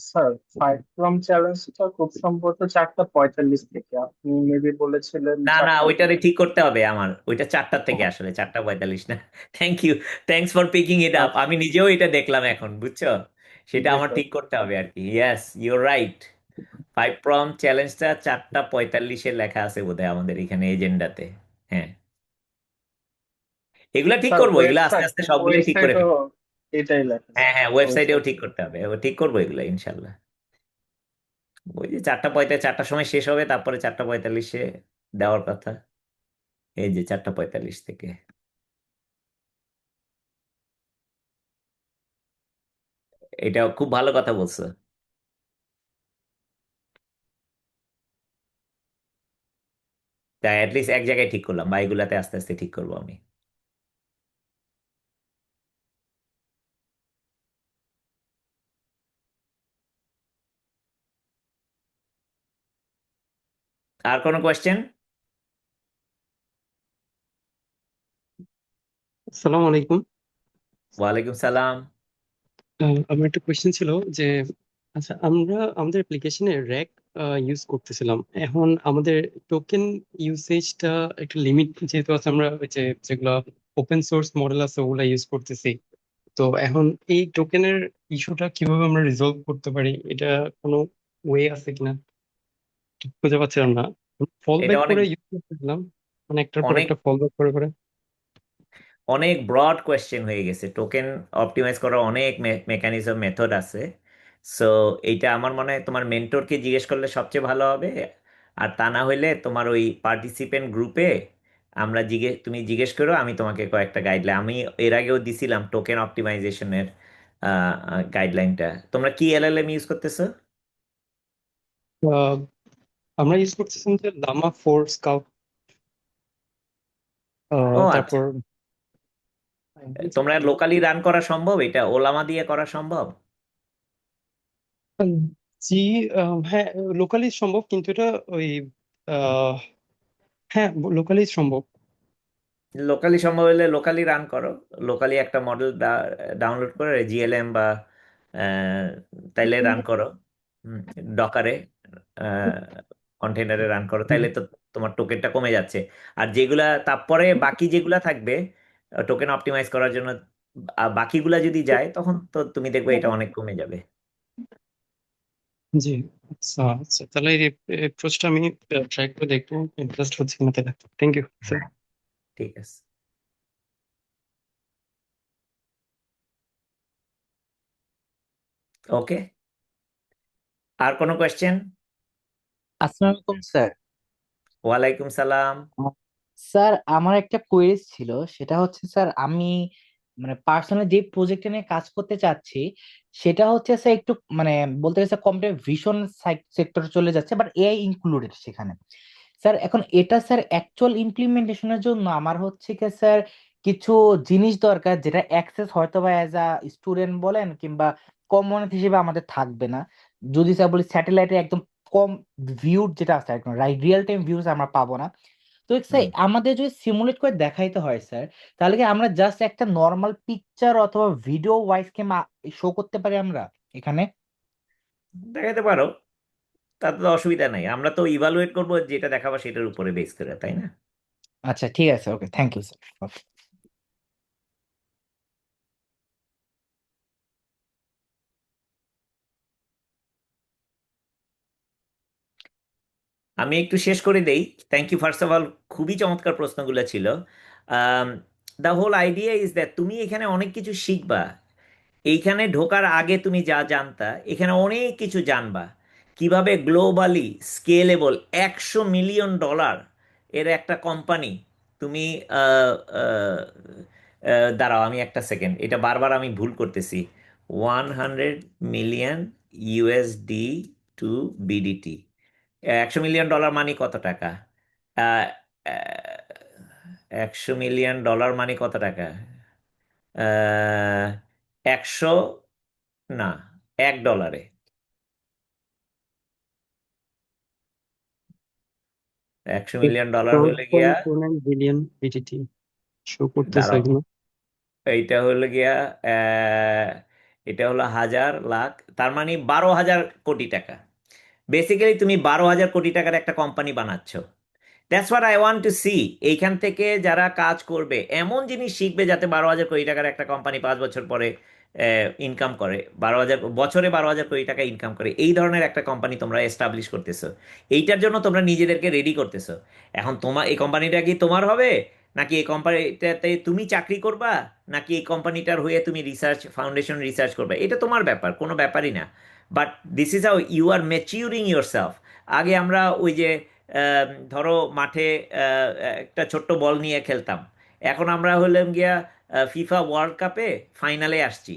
স্যার, 5 ফ্রম চ্যালেঞ্জটা খুব সম্ভবত 4:45 থেকে, আপনি মেবি বলেছিলেন না না, 4টা ওইটারে থেকে। ঠিক করতে হবে আমার, ওইটা 4টার থেকে, আসলে 4:45 না। Thank you, thanks for picking it up. আচ্ছা, আমি নিজেও এটা দেখলাম এখন, বুঝছো? সেটা জি আমার স্যার। ঠিক করতে হবে আর কি। Yes, your right. 5 প্রম চ্যালেঞ্জটা 4:45-এ লেখা আছে বোধহয় আমাদের এখানে এজেন্ডাতে। হ্যাঁ, এগুলা ঠিক স্যার করবো, এগুলা আস্তে ওয়েবসাইট আস্তে সবগুলোই ঠিক করে ওয়েবসাইটও ফেলবো। এটাই লেখা হ্যাঁ স্যার, হ্যাঁ, ওয়েবসাইটেও ওয়েবসাইট। ঠিক করতে হবে, ঠিক করবো এগুলো ইনশাল্লাহ। ওই যে 4:45, 4টার সময় শেষ হবে, তারপরে 4:45-এ দেওয়ার কথা। এই যে 4:45 থেকে। এটা খুব ভালো কথা বলছো। তাই অ্যাটলিস্ট এক জায়গায় ঠিক করলাম, বা এগুলাতে আস্তে আস্তে ঠিক করবো আমি। আর কোনো কোয়েশ্চেন? আসসালামু আলাইকুম। ওয়ালাইকুম সালাম। আমার একটা কোয়েশ্চেন ছিল যে আচ্ছা আমরা আমাদের অ্যাপ্লিকেশনে র্যাক ইউজ করতেছিলাম, এখন আমাদের টোকেন ইউসেজটা একটা লিমিট যেহেতু আছে, আমরা ওই যে যেগুলো ওপেন সোর্স মডেল আছে ওগুলা ইউজ করতেছি, তো এখন এই টোকেনের ইস্যুটা কিভাবে আমরা রিজলভ করতে পারি, এটা কোনো ওয়ে আছে কিনা ঠিক খুঁজে পাচ্ছিলাম না। ফল এটা ব্যাক অনেক করে ইউজ করতেছিলাম, মানে একটার পর অনেক একটা ফল ব্যাক করে করে। অনেক ব্রড কোয়েশ্চেন হয়ে গেছে। টোকেন অপটিমাইজ করার অনেক মেকানিজম মেথড আছে। সো এইটা আমার মনে হয় তোমার মেন্টরকে জিজ্ঞেস করলে সবচেয়ে ভালো হবে। আর তা না হইলে তোমার ওই পার্টিসিপেন্ট গ্রুপে তুমি জিজ্ঞেস করো, আমি তোমাকে কয়েকটা গাইডলাইন, আমি এর আগেও দিছিলাম টোকেন অপটিমাইজেশনের গাইডলাইনটা। তোমরা কি এলএলএম ইউজ করতেছো? আহ, আমরা ইউজ করতেছিলাম যে লামা 4 স্কাউট, ও আচ্ছা, তারপর তোমরা লোকালি রান করা সম্ভব? এটা ওলামা দিয়ে করা সম্ভব? জি, হ্যাঁ লোকালি সম্ভব, কিন্তু এটা ওই আহ, হ্যাঁ লোকালি সম্ভব। লোকালি সম্ভব হলে লোকালি রান করো। লোকালি একটা মডেল ডাউনলোড করে জিএলএম বা আহ, তাইলে রান করো, ডকারে কন্টেনারে রান করো, তাইলে তো তোমার টোকেনটা কমে যাচ্ছে। আর যেগুলা তারপরে বাকি যেগুলা থাকবে টোকেন অপটিমাইজ করার জন্য, বাকিগুলা যদি যায় তখন তো তুমি দেখবে এটা অনেক কমে যাবে। জি, আচ্ছা আচ্ছা, তাহলে এই অ্যাপ্রোচটা আমি ট্রাই করে দেখবো, ইন্টারেস্ট হচ্ছে কিনা। তাহলে থ্যাংক ইউ স্যার। হ্যাঁ, ঠিক আছে। ওকে, আর কোনো কোয়েশ্চেন? আসসালামু আলাইকুম স্যার। ওয়ালাইকুম সালাম। স্যার আমার একটা কোয়েরি ছিল, সেটা হচ্ছে স্যার আমি মানে পার্সোনালি যে প্রজেক্ট নিয়ে কাজ করতে চাচ্ছি সেটা হচ্ছে স্যার একটু মানে বলতে গেলে কম্পিউটার ভিশন সেক্টরে চলে যাচ্ছে, বাট এআই ইনক্লুডেড সেখানে। স্যার এখন এটা স্যার অ্যাকচুয়াল ইমপ্লিমেন্টেশনের জন্য আমার হচ্ছে কি স্যার কিছু জিনিস দরকার, যেটা অ্যাক্সেস হয়তো বা অ্যাজ আ স্টুডেন্ট বলেন কিংবা কমন হিসেবে আমাদের থাকবে না। যদি স্যার বলি স্যাটেলাইটে একদম কম ভিউড যেটা আছে একদম রিয়েল টাইম ভিউজ আমরা পাবো না। তো স্যার হুম, আমাদের যদি সিমুলেট করে দেখাইতে হয় স্যার, তাহলে কি আমরা জাস্ট একটা নর্মাল পিকচার অথবা ভিডিও ওয়াইজ কে শো করতে পারি আমরা এখানে? দেখাতে পারো, তাতে তো অসুবিধা নাই। আমরা তো ইভালুয়েট করবো যেটা দেখাবো সেটার উপরে বেস করে, তাই না? আচ্ছা ঠিক আছে, ওকে, থ্যাংক ইউ স্যার। আমি একটু শেষ করে দেই। Thank you first of all, খুবই চমৎকার প্রশ্নগুলো ছিল। The whole idea is that তুমি এখানে অনেক কিছু শিখবা। এইখানে ঢোকার আগে তুমি যা জানতা, এখানে অনেক কিছু জানবা। কিভাবে গ্লোবালি স্কেলেবল $100 মিলিয়ন এর একটা কোম্পানি তুমি আহ, আহ, দাঁড়াও আমি একটা সেকেন্ড, এটা বারবার আমি ভুল করতেছি। 100 million USD two BDT, $100 million মানে কত টাকা? আহ, 100 মিলিয়ন মানে কত টাকা? 100, না, $1। 100 মিলিয়ন হলে গিয়া, 12.29 বিলিয়ন বিটিটি শো করতেছে দাঁড়াও, এগুলো। এইটা হলো গিয়া এটা হলো হাজার লাখ, তার মানে 12,000 কোটি টাকা। বেসিক্যালি তুমি 12,000 কোটি টাকার একটা কোম্পানি বানাচ্ছ। That's what I want to see. এইখান থেকে যারা কাজ করবে এমন জিনিস শিখবে যাতে 12,000 কোটি টাকার একটা কোম্পানি 5 বছর পরে ইনকাম করে, 12,000 বছরে 12,000 কোটি টাকা ইনকাম করে, এই ধরনের একটা কোম্পানি তোমরা এস্টাবলিশ করতেছো। এইটার জন্য তোমরা নিজেদেরকে রেডি করতেছো। এখন তোমার এই কোম্পানিটা কি তোমার হবে, নাকি এই কোম্পানিটাতে তুমি চাকরি করবা, নাকি এই কোম্পানিটার হয়ে তুমি রিসার্চ ফাউন্ডেশন রিসার্চ করবে, এটা তোমার ব্যাপার, কোনো ব্যাপারই না। But this is how you are maturing yourself. আগে আমরা ওই যে ধরো মাঠে একটা ছোট্ট বল নিয়ে খেলতাম, এখন আমরা হলাম গিয়া ফিফা ওয়ার্ল্ড কাপে ফাইনালে আসছি।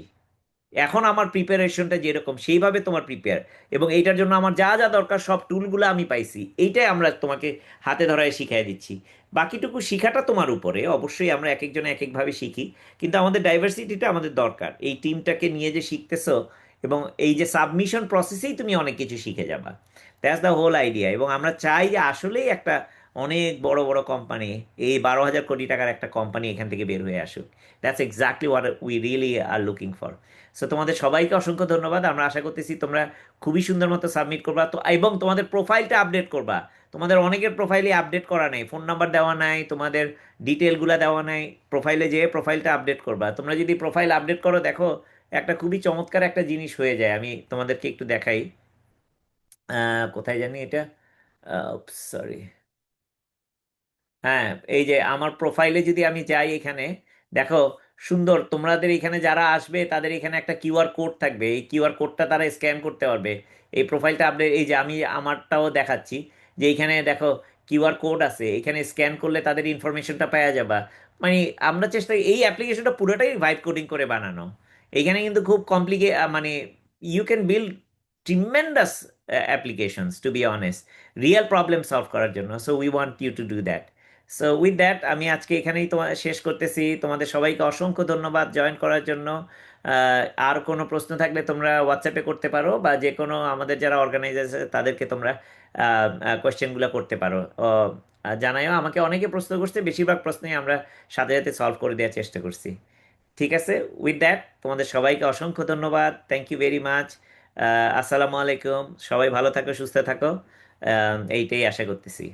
এখন আমার প্রিপারেশনটা যেরকম সেইভাবে তোমার প্রিপেয়ার, এবং এইটার জন্য আমার যা যা দরকার সব টুলগুলো আমি পাইছি, এইটাই আমরা তোমাকে হাতে ধরায় শিখিয়ে দিচ্ছি। বাকিটুকু শিখাটা তোমার উপরে, অবশ্যই আমরা এক একজনে এক একভাবে শিখি, কিন্তু আমাদের ডাইভার্সিটিটা আমাদের দরকার। এই টিমটাকে নিয়ে যে শিখতেছো, এবং এই যে সাবমিশন প্রসেসেই তুমি অনেক কিছু শিখে যাবা। That's the whole idea. এবং আমরা চাই যে আসলেই একটা অনেক বড় বড় কোম্পানি, এই 12,000 কোটি টাকার একটা কোম্পানি এখান থেকে বের হয়ে আসুক। That's exactly what we really are looking for. So তোমাদের সবাইকে অসংখ্য ধন্যবাদ। আমরা আশা করতেছি তোমরা খুবই সুন্দর মতো সাবমিট করবা, তো এবং তোমাদের প্রোফাইলটা আপডেট করবা। তোমাদের অনেকের প্রোফাইলে আপডেট করা নেই, ফোন নাম্বার দেওয়া নাই, তোমাদের ডিটেলগুলো দেওয়া নাই। প্রোফাইলে যেয়ে প্রোফাইলটা আপডেট করবা। তোমরা যদি প্রোফাইল আপডেট করো, দেখো একটা খুবই চমৎকার একটা জিনিস হয়ে যায়। আমি তোমাদেরকে একটু দেখাই। কোথায় জানি এটা, সরি। হ্যাঁ, এই যে আমার প্রোফাইলে যদি আমি যাই, এখানে দেখো সুন্দর, তোমাদের এখানে যারা আসবে তাদের এখানে একটা কিউআর কোড থাকবে। এই কিউআর কোডটা তারা স্ক্যান করতে পারবে। এই প্রোফাইলটা আপডেট, এই যে আমি আমারটাও দেখাচ্ছি, যে এখানে দেখো কিউআর কোড আছে, এখানে স্ক্যান করলে তাদের ইনফরমেশনটা পাওয়া যাবে। মানে আমরা চেষ্টা, এই অ্যাপ্লিকেশনটা পুরোটাই ভাইব কোডিং করে বানানো। এখানে কিন্তু খুব মানে you can build tremendous applications, to be honest, real problem solve করার জন্য। So we want you to do that. So with that আমি আজকে এখানেই শেষ করতেছি। তোমাদের সবাইকে অসংখ্য ধন্যবাদ জয়েন করার জন্য। আর কোনো প্রশ্ন থাকলে তোমরা হোয়াটসঅ্যাপে করতে পারো, বা যে কোনো আমাদের যারা অর্গানাইজার আছে তাদেরকে তোমরা কোয়েশ্চেনগুলো করতে পারো। জানাইও, আমাকে অনেকে প্রশ্ন করছে, বেশিরভাগ প্রশ্নই আমরা সাথে সাথে সলভ করে দেওয়ার চেষ্টা করছি। ঠিক আছে, উইথ দ্যাট তোমাদের সবাইকে অসংখ্য ধন্যবাদ। Thank you very much. আসসালামু আলাইকুম। সবাই ভালো থাকো, সুস্থ থাকো, এইটাই আশা করতেছি।